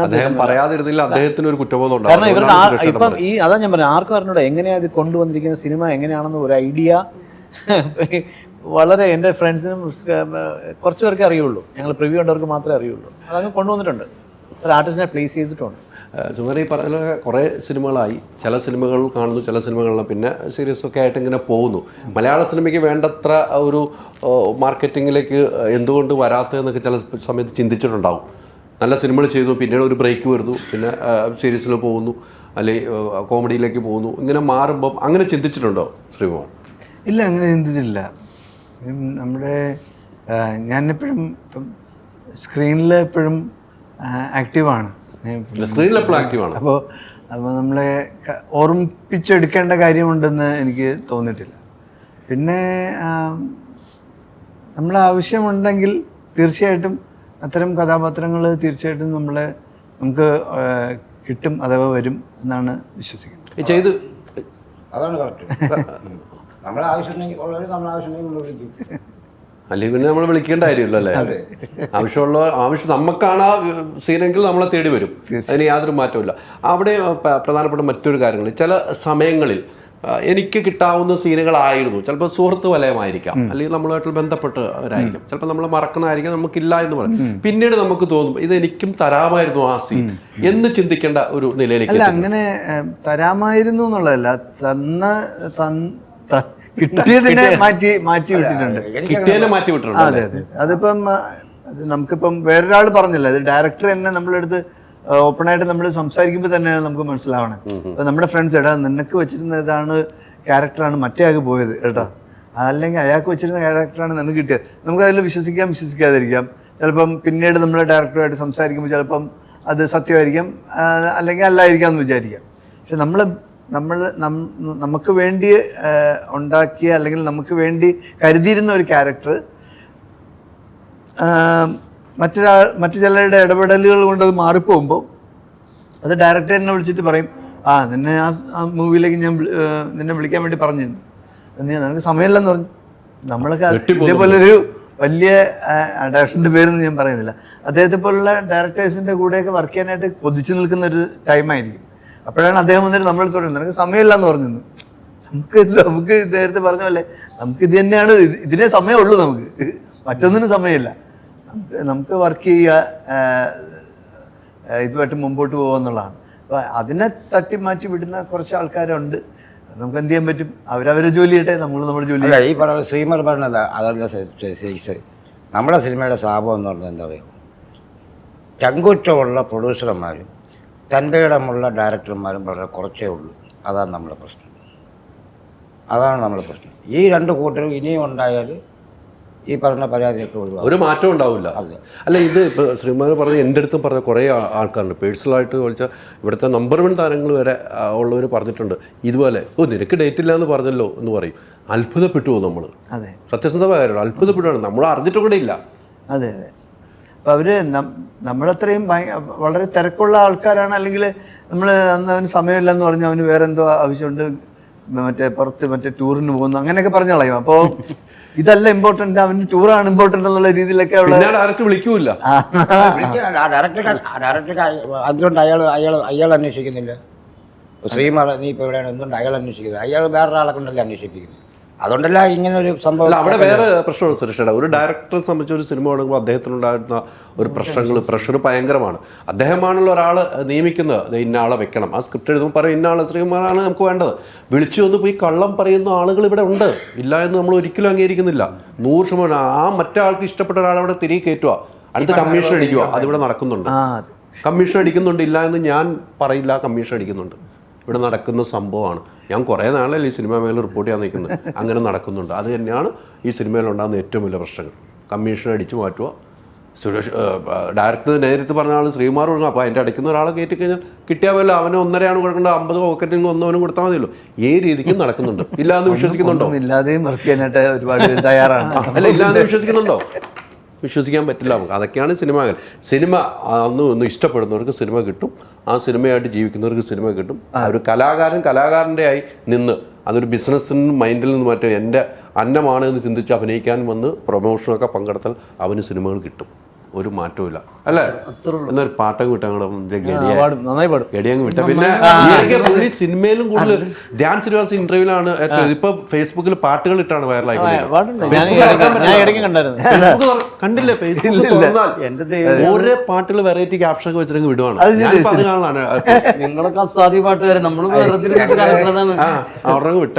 അദ്ദേഹം പറയാതിരുന്നില്ല, അദ്ദേഹത്തിന് ഒരു കുറ്റബോധം ഉണ്ടാവും. കാരണം ഇവരുടെ ഇപ്പം ഈ അതാ ഞാൻ പറഞ്ഞത്, ആർക്കും അറിഞ്ഞൂടെ എങ്ങനെയാ ഇത് കൊണ്ടുവന്നിരിക്കുന്ന സിനിമ എങ്ങനെയാണെന്ന് ഒരു ഐഡിയ വളരെ എൻ്റെ ഫ്രണ്ട്സിനും കുറച്ച് പേർക്ക് അറിയുള്ളൂ, ഞങ്ങൾ പ്രിവ്യൂ കണ്ടവർക്ക് മാത്രമേ അറിയുള്ളൂ. അതങ്ങ് കൊണ്ടുവന്നിട്ടുണ്ട്, ഒരു ആർട്ടിസ്റ്റിനെ പ്ലേസ് ചെയ്തിട്ടുണ്ട്. സുമറി പറഞ്ഞ കുറേ സിനിമകളായി, ചില സിനിമകൾ കാണുന്നു, ചില സിനിമകളിൽ പിന്നെ സീരിയസ് ഒക്കെ ആയിട്ട് ഇങ്ങനെ പോകുന്നു. മലയാള സിനിമയ്ക്ക് വേണ്ടത്ര ഒരു മാർക്കറ്റിങ്ങിലേക്ക് എന്തുകൊണ്ട് വരാത്തതെന്നൊക്കെ ചില സമയത്ത് ചിന്തിച്ചിട്ടുണ്ടാവും. നല്ല സിനിമകൾ ചെയ്തു, പിന്നീട് ഒരു ബ്രേക്ക് വരുന്നു, പിന്നെ സീരീസിൽ പോകുന്നു, അല്ലെങ്കിൽ കോമഡിയിലേക്ക് പോകുന്നു. ഇങ്ങനെ മാറുമ്പം അങ്ങനെ ചിന്തിച്ചിട്ടുണ്ടോ ശ്രീകുമാർ? ഇല്ല, അങ്ങനെ ചിന്തിച്ചിട്ടില്ല. നമ്മുടെ ഞാനെപ്പോഴും ഇപ്പം സ്ക്രീനിൽ എപ്പോഴും ആക്റ്റീവാണ്. അപ്പോൾ നമ്മളെ ഓർമ്മിപ്പിച്ചെടുക്കേണ്ട കാര്യമുണ്ടെന്ന് എനിക്ക് തോന്നിയിട്ടില്ല. പിന്നെ നമ്മളെ ആവശ്യമുണ്ടെങ്കിൽ തീർച്ചയായിട്ടും അത്തരം കഥാപാത്രങ്ങൾ തീർച്ചയായിട്ടും നമുക്ക് കിട്ടും, അഥവാ വരും എന്നാണ് വിശ്വസിക്കുന്നത്. ചെയ്ത് അതാണ് കറക്റ്റ്. നമ്മളെ ആവശ്യമുണ്ടെങ്കിൽ നമ്മളെ ആവശ്യമുണ്ടെങ്കിൽ വിളിക്കും, അല്ലെങ്കിൽ പിന്നെ നമ്മൾ വിളിക്കേണ്ട കാര്യമില്ല അല്ലേ. ആവശ്യം നമുക്കാണ് ആ സീനെങ്കിൽ നമ്മളെ തേടി വരും, അതിന് യാതൊരു മാറ്റമില്ല. അവിടെ പ്രധാനപ്പെട്ട മറ്റൊരു കാര്യങ്ങൾ, ചില സമയങ്ങളിൽ എനിക്ക് കിട്ടാവുന്ന സീനുകളായിരുന്നു, ചിലപ്പോൾ സുഹൃത്ത് വലയമായിരിക്കാം, അല്ലെങ്കിൽ നമ്മളുമായിട്ട് ബന്ധപ്പെട്ടവരായിരിക്കും, ചിലപ്പോൾ നമ്മൾ മറക്കുന്നതായിരിക്കും, നമുക്കില്ല എന്ന് പറയും. പിന്നീട് നമുക്ക് തോന്നും ഇത് എനിക്കും തരാമായിരുന്നു ആ സീൻ എന്ന് ചിന്തിക്കേണ്ട ഒരു നിലയിലേക്ക്. അല്ല, അങ്ങനെ തരാമായിരുന്നു എന്നുള്ളതല്ല, കിട്ടിയതിനെ മാറ്റി വിട്ടിട്ടുണ്ട്. കിട്ടിയതിനെ മാറ്റി വിട്ടിട്ടുണ്ട്. അതെ അതെ. അതിപ്പം നമുക്കിപ്പം വേറൊരാൾ പറഞ്ഞില്ല, അത് ഡയറക്ടർ തന്നെ നമ്മളെടുത്ത് ഓപ്പണായിട്ട് നമ്മൾ സംസാരിക്കുമ്പോൾ തന്നെയാണ് നമുക്ക് മനസ്സിലാവണം. അപ്പം നമ്മുടെ ഫ്രണ്ട്സ്, എടാ നിനക്ക് വെച്ചിരുന്ന ഇതാണ് ക്യാരക്ടറാണ് മറ്റേ ആൾക്ക് പോയത് കേട്ടോ, അല്ലെങ്കിൽ അയാൾക്ക് വെച്ചിരുന്ന ക്യാരക്ടറാണ് നിനക്ക് കിട്ടിയത്. നമുക്കതിൽ വിശ്വസിക്കാതിരിക്കാം. ചിലപ്പം പിന്നീട് നമ്മൾ ഡയറക്ടറുമായിട്ട് സംസാരിക്കുമ്പോൾ ചിലപ്പം അത് സത്യമായിരിക്കാം, അല്ലെങ്കിൽ അല്ലായിരിക്കാം എന്ന് വിചാരിക്കാം. പക്ഷെ നമുക്ക് വേണ്ടി ഉണ്ടാക്കിയ അല്ലെങ്കിൽ നമുക്ക് വേണ്ടി കരുതിയിരുന്ന ഒരു ക്യാരക്ടർ മറ്റു ചിലരുടെ ഇടപെടലുകൾ കൊണ്ട് അത് മാറിപ്പോകുമ്പോൾ അത് ഡയറക്ടർ എന്നെ വിളിച്ചിട്ട് പറയും, നിന്നെ ആ മൂവിയിലേക്ക് ഞാൻ നിന്നെ വിളിക്കാൻ വേണ്ടി പറഞ്ഞിരുന്നു, നിനക്ക് സമയമില്ലെന്ന് പറഞ്ഞു. നമ്മളൊക്കെ ഇതേപോലൊരു വലിയ ഡയറക്ടറിൻ്റെ പേരൊന്നും ഞാൻ പറയുന്നില്ല, അദ്ദേഹത്തെ പോലുള്ള ഡയറക്ടേഴ്സിൻ്റെ കൂടെയൊക്കെ വർക്ക് ചെയ്യാനായിട്ട് കൊതിച്ചു നിൽക്കുന്ന ഒരു ടൈമായിരിക്കും. അപ്പോഴാണ് അദ്ദേഹം വന്നിട്ട് നമ്മൾ തുടങ്ങുന്നത്, നിനക്ക് സമയമില്ല എന്ന് പറഞ്ഞു. നമുക്ക് നേരത്തെ പറഞ്ഞ പോലെ നമുക്ക് ഇത് തന്നെയാണ്, ഇതിനേ സമയമുള്ളൂ, നമുക്ക് മറ്റൊന്നിനും സമയമില്ല. നമുക്ക് വർക്ക് ചെയ്യുക, ഇതുമായിട്ട് മുമ്പോട്ട് പോകുക എന്നുള്ളതാണ്. അപ്പോൾ അതിനെ തട്ടിമാറ്റി വിടുന്ന കുറച്ച് ആൾക്കാരുണ്ട്, നമുക്ക് എന്ത് ചെയ്യാൻ പറ്റും? അവരവരെ ജോലി ചെയ്യട്ടെ, നമ്മൾ നമ്മുടെ ജോലി. ഈ പറഞ്ഞ ശ്രീമർ പറഞ്ഞത് അതല്ല ശരി. നമ്മുടെ സിനിമയുടെ ശാപം എന്ന് പറഞ്ഞാൽ എന്താ പറയുക, ചങ്കുറ്റമുള്ള പ്രൊഡ്യൂസർമാരും തൻ്റെ ഇടമുള്ള ഡയറക്ടർമാരും വളരെ കുറച്ചേ ഉള്ളൂ. അതാണ് നമ്മുടെ പ്രശ്നം. ഈ രണ്ട് കൂട്ടരും ഇനിയും ഉണ്ടായാൽ ഈ പറഞ്ഞ പരാതിയൊക്കെ ഒരു മാറ്റം ഉണ്ടാവില്ല. അല്ല, ഇത് ഇപ്പോൾ ശ്രീമാൻ പറഞ്ഞ എൻ്റെ അടുത്തും പറഞ്ഞ കുറേ ആൾക്കാരുണ്ട്, പേഴ്സണലായിട്ട് ചോദിച്ചാൽ ഇവിടുത്തെ നമ്പർ 1 താരങ്ങൾ വരെ ഉള്ളവർ പറഞ്ഞിട്ടുണ്ട് ഇതുപോലെ, നിനക്ക് ഡേറ്റ് ഇല്ല എന്ന് പറഞ്ഞല്ലോ എന്ന് പറയും. അത്ഭുതപ്പെട്ടു പോകും നമ്മൾ. അതെ, സത്യസന്ധമായ കാര്യം, അത്ഭുതപ്പെടുകയാണ്. നമ്മൾ അറിഞ്ഞിട്ടും കൂടെ ഇല്ല. അതെ അതെ. അപ്പോൾ അവർ നമ്മളത്രയും വളരെ തിരക്കുള്ള ആൾക്കാരാണ്, അല്ലെങ്കിൽ നമ്മൾ അന്ന് അവന് സമയമില്ലെന്ന് പറഞ്ഞാൽ അവന് വേറെ എന്തോ ആവശ്യമുണ്ട്, മറ്റേ ടൂറിന് പോകുന്നു അങ്ങനെയൊക്കെ പറഞ്ഞു കളയും. അപ്പോൾ ഇതല്ല ഇമ്പോർട്ടൻ്റ്, അവന് ടൂറാണ് ഇമ്പോർട്ടൻ്റ് എന്നുള്ള രീതിയിലൊക്കെ ആർക്ക് വിളിക്കൂല. അതുകൊണ്ട് അയാൾ അന്വേഷിക്കുന്നില്ല. ശ്രീമാർ നീ ഇപ്പോൾ എവിടെയാണ് എന്തുകൊണ്ട് അയാൾ അന്വേഷിക്കുന്നത്, അയാൾ വേറൊരാളെ കൊണ്ടല്ലേ അന്വേഷിപ്പിക്കുന്നത്. അതുകൊണ്ടല്ല ഇങ്ങനെ ഒരു സംഭവം. അവിടെ വേറെ പ്രശ്നമാണ് സുരക്ഷയുടെ. ഒരു ഡയറക്ടറെ സംബന്ധിച്ച് ഒരു സിനിമ തുടങ്ങുമ്പോൾ അദ്ദേഹത്തിനുണ്ടായിരുന്ന ഒരു പ്രഷർ ഭയങ്കരമാണ്. അദ്ദേഹമാണല്ലോ ഒരാൾ നിയമിക്കുന്നത്, ഇന്ന ആളെ വെക്കണം. ആ സ്ക്രിപ്റ്റ് എഴുതുമ്പോൾ പറയും ഇന്ന ആളെ ശ്രീകുമാറാണ് നമുക്ക് വേണ്ടത്. വിളിച്ചു വന്ന് പോയി കള്ളം പറയുന്ന ആളുകൾ ഇവിടെ ഉണ്ട്, ഇല്ല എന്ന് നമ്മൾ ഒരിക്കലും അംഗീകരിക്കുന്നില്ല. 100% ആ മറ്റേ ആൾക്ക് ഇഷ്ടപ്പെട്ട ഒരാളവിടെ തിരികെ കയറ്റുക, അടുത്ത് കമ്മീഷൻ അടിക്കുക. അതിവിടെ നടക്കുന്നുണ്ട്. കമ്മീഷൻ അടിക്കുന്നുണ്ട്, ഇല്ല എന്ന് ഞാൻ പറയില്ല. കമ്മീഷൻ അടിക്കുന്നുണ്ട്, ഇവിടെ നടക്കുന്ന സംഭവമാണ്. ഞാൻ കുറേ നാളല്ലേ ഈ സിനിമ മേഖല റിപ്പോർട്ട് ചെയ്യാൻ നിൽക്കുന്നത്. അങ്ങനെ നടക്കുന്നുണ്ട്. അത് തന്നെയാണ് ഈ സിനിമയിലുണ്ടാകുന്ന ഏറ്റവും വലിയ പ്രശ്നങ്ങൾ. കമ്മീഷൻ അടിച്ചു മാറ്റുക. സുരേഷ് ഡയറക്ടർ നേരത്തെ പറഞ്ഞ ആൾ ശ്രീകുമാർ കൊടുക്കണം. അപ്പോൾ അതിൻ്റെ അടിക്കുന്ന ഒരാളെ കയറ്റി കഴിഞ്ഞാൽ കിട്ടിയാൽ പോലെ അവന് 1.5 കൊടുക്കേണ്ട, 50 പോക്കറ്റിൽ ഒന്നവനും കൊടുത്താൽ മതിയല്ലോ. ഏത് രീതിക്കും നടക്കുന്നുണ്ട്. ഇല്ലാന്ന് വിശ്വസിക്കുന്നുണ്ടോ? ഇല്ലാതെയും വർക്ക് ചെയ്യാനായിട്ട് ഒരുപാട് തയ്യാറാണ്. അല്ല, ഇല്ലാന്ന് വിശ്വസിക്കുന്നുണ്ടോ? വിശ്വസിക്കാൻ പറ്റില്ല നമുക്ക്. അതൊക്കെയാണ് സിനിമകൾ. സിനിമ ഒന്ന് ഇഷ്ടപ്പെടുന്നവർക്ക് സിനിമ കിട്ടും, ആ സിനിമയായിട്ട് ജീവിക്കുന്നവർക്ക് സിനിമ കിട്ടും. ഒരു കലാകാരൻ്റെ ആയി നിന്ന് അതൊരു ബിസിനസ്സിന് മൈൻഡിൽ നിന്ന് മാറ്റി എൻ്റെ അന്നമാണ് എന്ന് ചിന്തിച്ച് അഭിനയിക്കാൻ വന്ന് പ്രൊമോഷനൊക്കെ പങ്കെടുത്താൽ അവന് സിനിമകൾ കിട്ടും. ഒരു മാറ്റവും ഇല്ല അല്ലേ? എന്നൊരു പാട്ടൊക്കെ വിട്ടങ്ങ് ഗഡിയങ്ങ് വിട്ട. പിന്നെ പുള്ളി സിനിമയിലും കൂടുതൽ ധ്യാൻ ശ്രീനിവാസ് ഇന്റർവ്യൂലാണ്. ഇപ്പൊ ഫേസ്ബുക്കിൽ പാട്ടുകൾ ഇട്ടാണ് വൈറലായി. കണ്ടില്ലേ? ഫേസ്ബുക്കിൽ ഓരോ പാട്ടുകൾ വെറൈറ്റി ക്യാപ്ഷൻ ഒക്കെ വെച്ചിട്ട് വിടുവാണ്. അത് കാണാണ്. നിങ്ങളൊക്കെ അസാധ്യ പാട്ടുകാരെ നമ്മള് അവരുടെ വിട്ട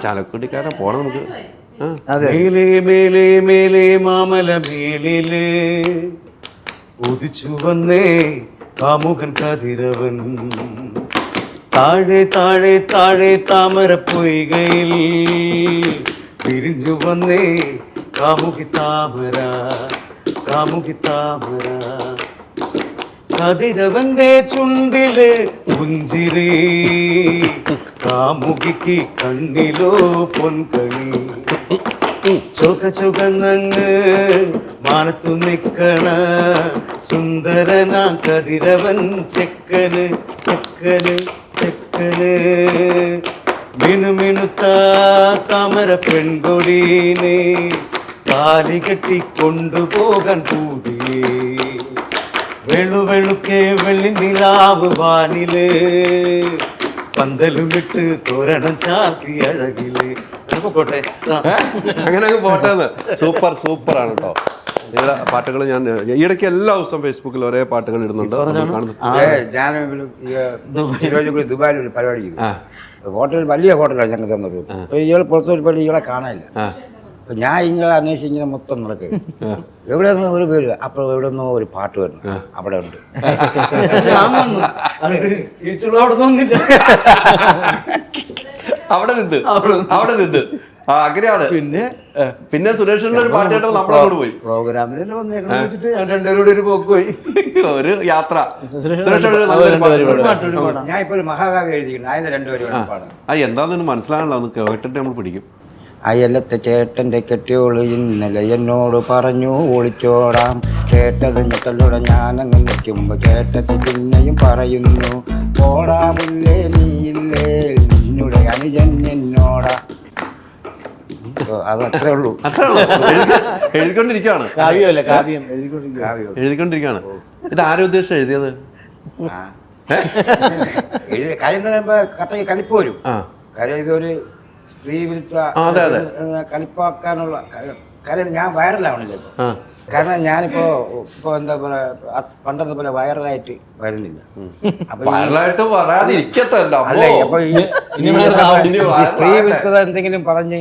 ചാലക്കുടിക്കാരൻ പോണം നമുക്ക്. മേലേ മേലേ മേലേ മാമല മേലില് ഉദിച്ചു വന്നേ കാമുകൻ കതിരവൻ, താഴെ താഴെ താഴെ താമര പൊയ്കയിൽ വിരിഞ്ഞു വന്നേ കാമുകി താമര, കാമുകി താമര. കതിരവന്റെ ചുണ്ടില് പുഞ്ചിരി, കാമുകിക്ക് കണ്ണിലോ പൊൻകണി. ചുകന്നങ്ങ് മാനത്തു നിക്കണ സുന്ദരനാ കതിരവൻ ചെക്കന്, ചെക്കന്, ചെക്കന്. മിനുമിനുത്ത താമര പെൺകൊടീനെ താലി കെട്ടി കൊണ്ടുപോകാൻ കൂടിയേ. വെളുവെളുക്കെ വെള്ളി നിലാവ് വാനില് പന്തലുമിട്ട് തോരണം ചാത്തി അഴകില്. പോട്ടെ, അങ്ങനെ പോട്ടെ. സൂപ്പറാണ് കേട്ടോ നിങ്ങളുടെ പാട്ടുകൾ. ഞാൻ ഈയിടയ്ക്ക് എല്ലാ ദിവസവും ഫേസ്ബുക്കിൽ ഒരേ പാട്ടുകൾ ഇടുന്നുണ്ട്. ഞാൻ ദുബായിൽ ഒരു പരിപാടി ചെയ്തു. ഹോട്ടൽ വലിയ ഹോട്ടലാണ് ഞങ്ങൾ തന്നൊരു. അപ്പോൾ ഇയാൾ പുറത്തൊരു പള്ളി ഇയാളെ കാണാനില്ല. അപ്പോൾ ഞാൻ ഇങ്ങനെ അന്വേഷിച്ച് ഇങ്ങനെ മൊത്തം നടക്കുക. എവിടെ നിന്ന് ഒരു പേര്, അപ്പോൾ എവിടെ നിന്നോ ഒരു പാട്ട് വരുന്നു, അവിടെ ഉണ്ട്. അവിടെ നിന്ന് അങ്ങനെയാണ്. പിന്നെ സുരേഷിന്റെ ഒരു പാട്ട് കേട്ടപ്പോൾ നമ്മളങ്ങോട്ട് പോയി. പ്രോഗ്രാമിലെല്ലാം വന്നേക്കണം വെച്ചിട്ട് രണ്ടുപേരോട് ഒരു പോക്ക് പോയി, ഒരു യാത്ര. ഞാൻ ഇപ്പോൾ ഒരു മഹാകാവ്യം എഴുതിയിട്ടുണ്ട്. അതിന് 2 വരി പാടാം. എന്താണെന്ന് മനസ്സിലാണല്ലോ, ഒന്ന് കേട്ടിട്ട് നമ്മൾ പിടിക്കും. അയലത്തെ ചേട്ടൻ്റെ കെട്ടിയോള് ഇന്നലെ എന്നോട് പറഞ്ഞു ഒളിച്ചോടാം. കേട്ടത് ഞെട്ടലോടെ ഞാനങ്ങ് നിൽക്കുമ്പോൾ കേട്ടത് പിന്നെയും പറയുന്നു, ഓടാമില്ലേ നീയില്ലേ നിന്നുടെ അനുജൻ എന്നോടാ. അത് അത്രേ ഉള്ളൂ. എഴുതിക്കൊണ്ടിരിക്കുകയാണ്. എഴുതിക്കൊണ്ടിരിക്കുകയാണ്. ഇത് ആരും ഉദ്ദേശിച്ച് എഴുതിയത്? കാര്യം എന്ന് പറയുമ്പോൾ കട്ടയ്ക്ക് കലിപ്പ് വരും. കാര്യം ഇതൊരു സ്ത്രീ വിളിച്ച കലിപ്പാക്കാനുള്ള കാര്യം. ഞാൻ വൈറലാവണില്ല ഇപ്പോൾ. കാരണം ഞാനിപ്പോ എന്താ പറയാ പണ്ടത്തെ പോലെ വൈറലായിട്ട് വരുന്നില്ല. അപ്പൊ അപ്പൊ ഈ സ്ത്രീ വിളിച്ചത് എന്തെങ്കിലും പറഞ്ഞ്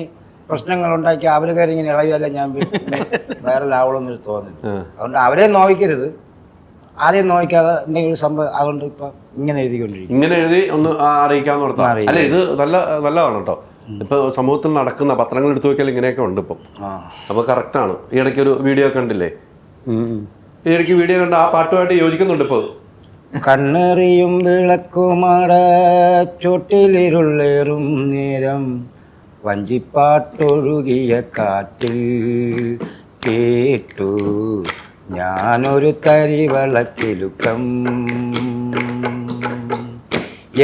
പ്രശ്നങ്ങൾ ഉണ്ടാക്കി അവര് കയറി ഇങ്ങനെ ഇളവിയല്ല ഞാൻ വൈറലാവണമെന്നൊരു തോന്നുന്നു. അതുകൊണ്ട് അവരെ നോവിക്കരുത്, ആരെയും നോവിക്കാതെ എന്തെങ്കിലും സംഭവം. അതുകൊണ്ട് ഇപ്പൊ ഇങ്ങനെ എഴുതിക്കൊണ്ടിരിക്കും. ഇങ്ങനെ എഴുതി ഒന്ന് അറിയിക്കാന്ന് പറഞ്ഞാൽ അല്ല, ഇത് നല്ലതാണ് കേട്ടോ. ഇപ്പൊ സമൂഹത്തിൽ നടക്കുന്ന പത്രങ്ങൾ എടുത്തു നോക്കിയാൽ ഇങ്ങനെയൊക്കെ ഉണ്ട് ഇപ്പം. അപ്പൊ കറക്റ്റാണ്. ഈ ഇടയ്ക്ക് ഒരു വീഡിയോ കണ്ടില്ലേ? ഈ ഇടയ്ക്ക് വീഡിയോ കണ്ട ആ പാട്ടുമായിട്ട് യോജിക്കുന്നുണ്ട് ഇപ്പൊ. കണ്ണെറിയും വിളക്കുമാട ചൊട്ടിലിരുളേറും നേരം വഞ്ചിപ്പാട്ടൊഴുകിയ കാറ്റിൽ കേട്ടു ഞാനൊരു തരിവളക്കിലുക്കം.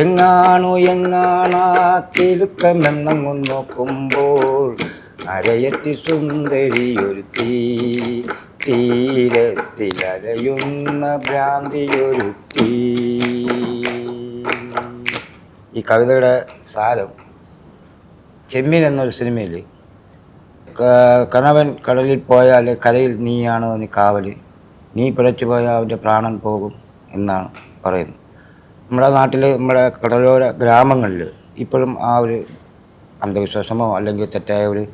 എങ്ങാണാ തിലുക്കമെന്നങ്ങു നോക്കുമ്പോൾ അരയത്തി സുന്ദരിയൊരു തീരത്തിലരയുന്ന ഭ്രാന്തിയൊരു ഈ കവിതയുടെ സാരം ചെമ്മീൻ എന്നൊരു സിനിമയിൽ കണവൻ കടലിൽ പോയാൽ കരയിൽ നീയാണോ നീ കാവൽ, നീ പിഴച്ചു പോയാൽ അവൻ്റെ പ്രാണൻ പോകും എന്നാണ് പറയുന്നത്. നമ്മുടെ നാട്ടിൽ നമ്മുടെ കടലോര ഗ്രാമങ്ങളിൽ ഇപ്പോഴും ആ ഒരു അന്ധവിശ്വാസമോ അല്ലെങ്കിൽ തെറ്റായ ഒരു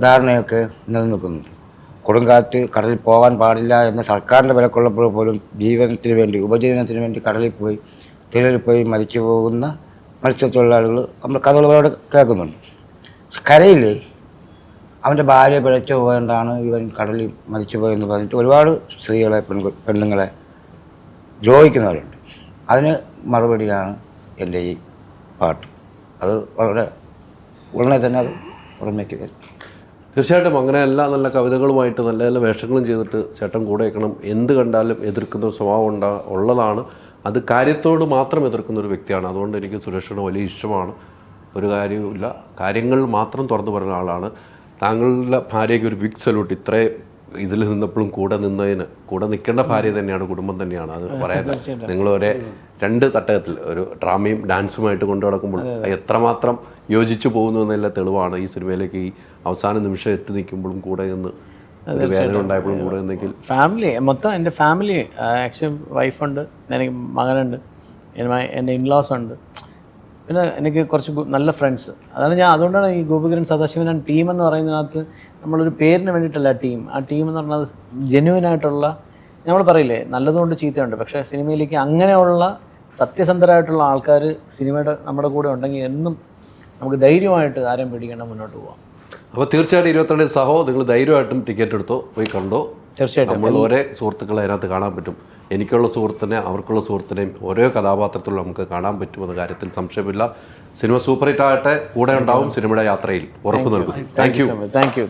ധാരണയൊക്കെ നിലനിൽക്കുന്നുണ്ട്. കൊടുങ്കാറ്റ് കടലിൽ പോകാൻ പാടില്ല എന്ന സർക്കാരിൻ്റെ വിലക്കുള്ളപ്പോൾ പോലും ജീവനത്തിന് വേണ്ടി ഉപജീവനത്തിന് വേണ്ടി കടലിൽ പോയി തിരയിൽ പോയി മരിച്ചു പോകുന്ന മത്സ്യത്തൊഴിലാളികൾ നമ്മൾ കഥകളോട് കേൾക്കുന്നുണ്ട്. കരയിൽ അവൻ്റെ ഭാര്യ പിഴച്ചു പോയതുകൊണ്ടാണ് ഇവൻ കടലിൽ മരിച്ചു പോയെന്ന് പറഞ്ഞിട്ട് ഒരുപാട് സ്ത്രീകളെ പെണ്ണുങ്ങളെ ദ്രോഹിക്കുന്നവരുണ്ട്. അതിന് മറുപടിയാണ് എൻ്റെ ഈ പാട്ട്. അത് വളരെ ഉടനെ തന്നെ അത് പുറമേക്ക് വരും. തീർച്ചയായിട്ടും അങ്ങനെ എല്ലാ നല്ല കവിതകളുമായിട്ട് നല്ല നല്ല വേഷങ്ങളും ചെയ്തിട്ട് ചേട്ടൻ കൂടെ വെക്കണം. എന്ത് കണ്ടാലും എതിർക്കുന്ന ഒരു സ്വഭാവം ഉള്ളതാണ്. അത് കാര്യത്തോട് മാത്രം എതിർക്കുന്ന ഒരു വ്യക്തിയാണ്. അതുകൊണ്ട് എനിക്ക് സുരേഷിന് വലിയ ഇഷ്ടമാണ്. ഒരു കാര്യവുമില്ല, കാര്യങ്ങൾ മാത്രം തുറന്നു പറയുന്ന ആളാണ്. താങ്കളുടെ ഭാര്യയ്ക്ക് ഒരു ബിഗ് സല്യൂട്ട്. ഇത്രയും ഇതിൽ നിന്നപ്പോഴും കൂടെ നിന്നതിന്, കൂടെ നിൽക്കേണ്ട ഭാര്യ തന്നെയാണ്, കുടുംബം തന്നെയാണ്. അത് പറയാൻ നിങ്ങൾ ഒരേ രണ്ട് തട്ടകത്തിൽ ഒരു ഡ്രാമയും ഡാൻസുമായിട്ട് കൊണ്ടു നടക്കുമ്പോൾ എത്രമാത്രം യോജിച്ചു പോകുന്നു എന്നുള്ള തെളിവാണ്. ഈ സിനിമയിലേക്ക് ഈ അവസാന നിമിഷം എത്തി നിൽക്കുമ്പോഴും കൂടെ നിന്ന് ഒരു വേദന ഉണ്ടായപ്പോഴും കൂടെ നിന്നെങ്കിൽ ഫാമിലി മൊത്തം എൻ്റെ ഫാമിലി ആക്ച്വലി വൈഫുണ്ട്, എനിക്ക് മകനുണ്ട്, എൻ്റെ ഇൻലോസ് ഉണ്ട്, പിന്നെ എനിക്ക് കുറച്ച് നല്ല ഫ്രണ്ട്സ്. അതുകൊണ്ടാണ് ഈ ഗോപികരൻ സദാശിവൻ ടീം എന്ന് പറയുന്നതിനകത്ത് നമ്മളൊരു പേരിന് വേണ്ടിയിട്ടല്ല ടീം. ആ ടീം എന്ന് പറഞ്ഞാൽ ജെന്യുവനായിട്ടുള്ള, നമ്മൾ പറയില്ലേ നല്ലതുകൊണ്ട് ചീത്തയുണ്ട്, പക്ഷേ സിനിമയിലേക്ക് അങ്ങനെയുള്ള സത്യസന്ധരായിട്ടുള്ള ആൾക്കാർ സിനിമയുടെ നമ്മുടെ കൂടെ ഉണ്ടെങ്കിൽ എന്നും നമുക്ക് ധൈര്യമായിട്ട് ആരെയും പേടിക്കേണ്ട മുന്നോട്ട് പോകാം. അപ്പോൾ തീർച്ചയായിട്ടും 22 സഹോ നിങ്ങൾ ധൈര്യമായിട്ടും ടിക്കറ്റ് എടുത്തോ, പോയി കണ്ടോ. തീർച്ചയായിട്ടും നമ്മൾ ഒരേ സുഹൃത്തുക്കളെ അതിനകത്ത് കാണാൻ പറ്റും. എനിക്കുള്ള സുഹൃത്തിനെ അവർക്കുള്ള സുഹൃത്തിനെയും ഓരോ കഥാപാത്രത്തിലും നമുക്ക് കാണാൻ പറ്റുമെന്ന കാര്യത്തിൽ സംശയമില്ല. സിനിമ സൂപ്പർ ഹിറ്റ് ആകട്ടെ, കൂടെ ഉണ്ടാവും സിനിമയുടെ യാത്രയിൽ, ഉറപ്പു നൽകുന്നു. Thank you.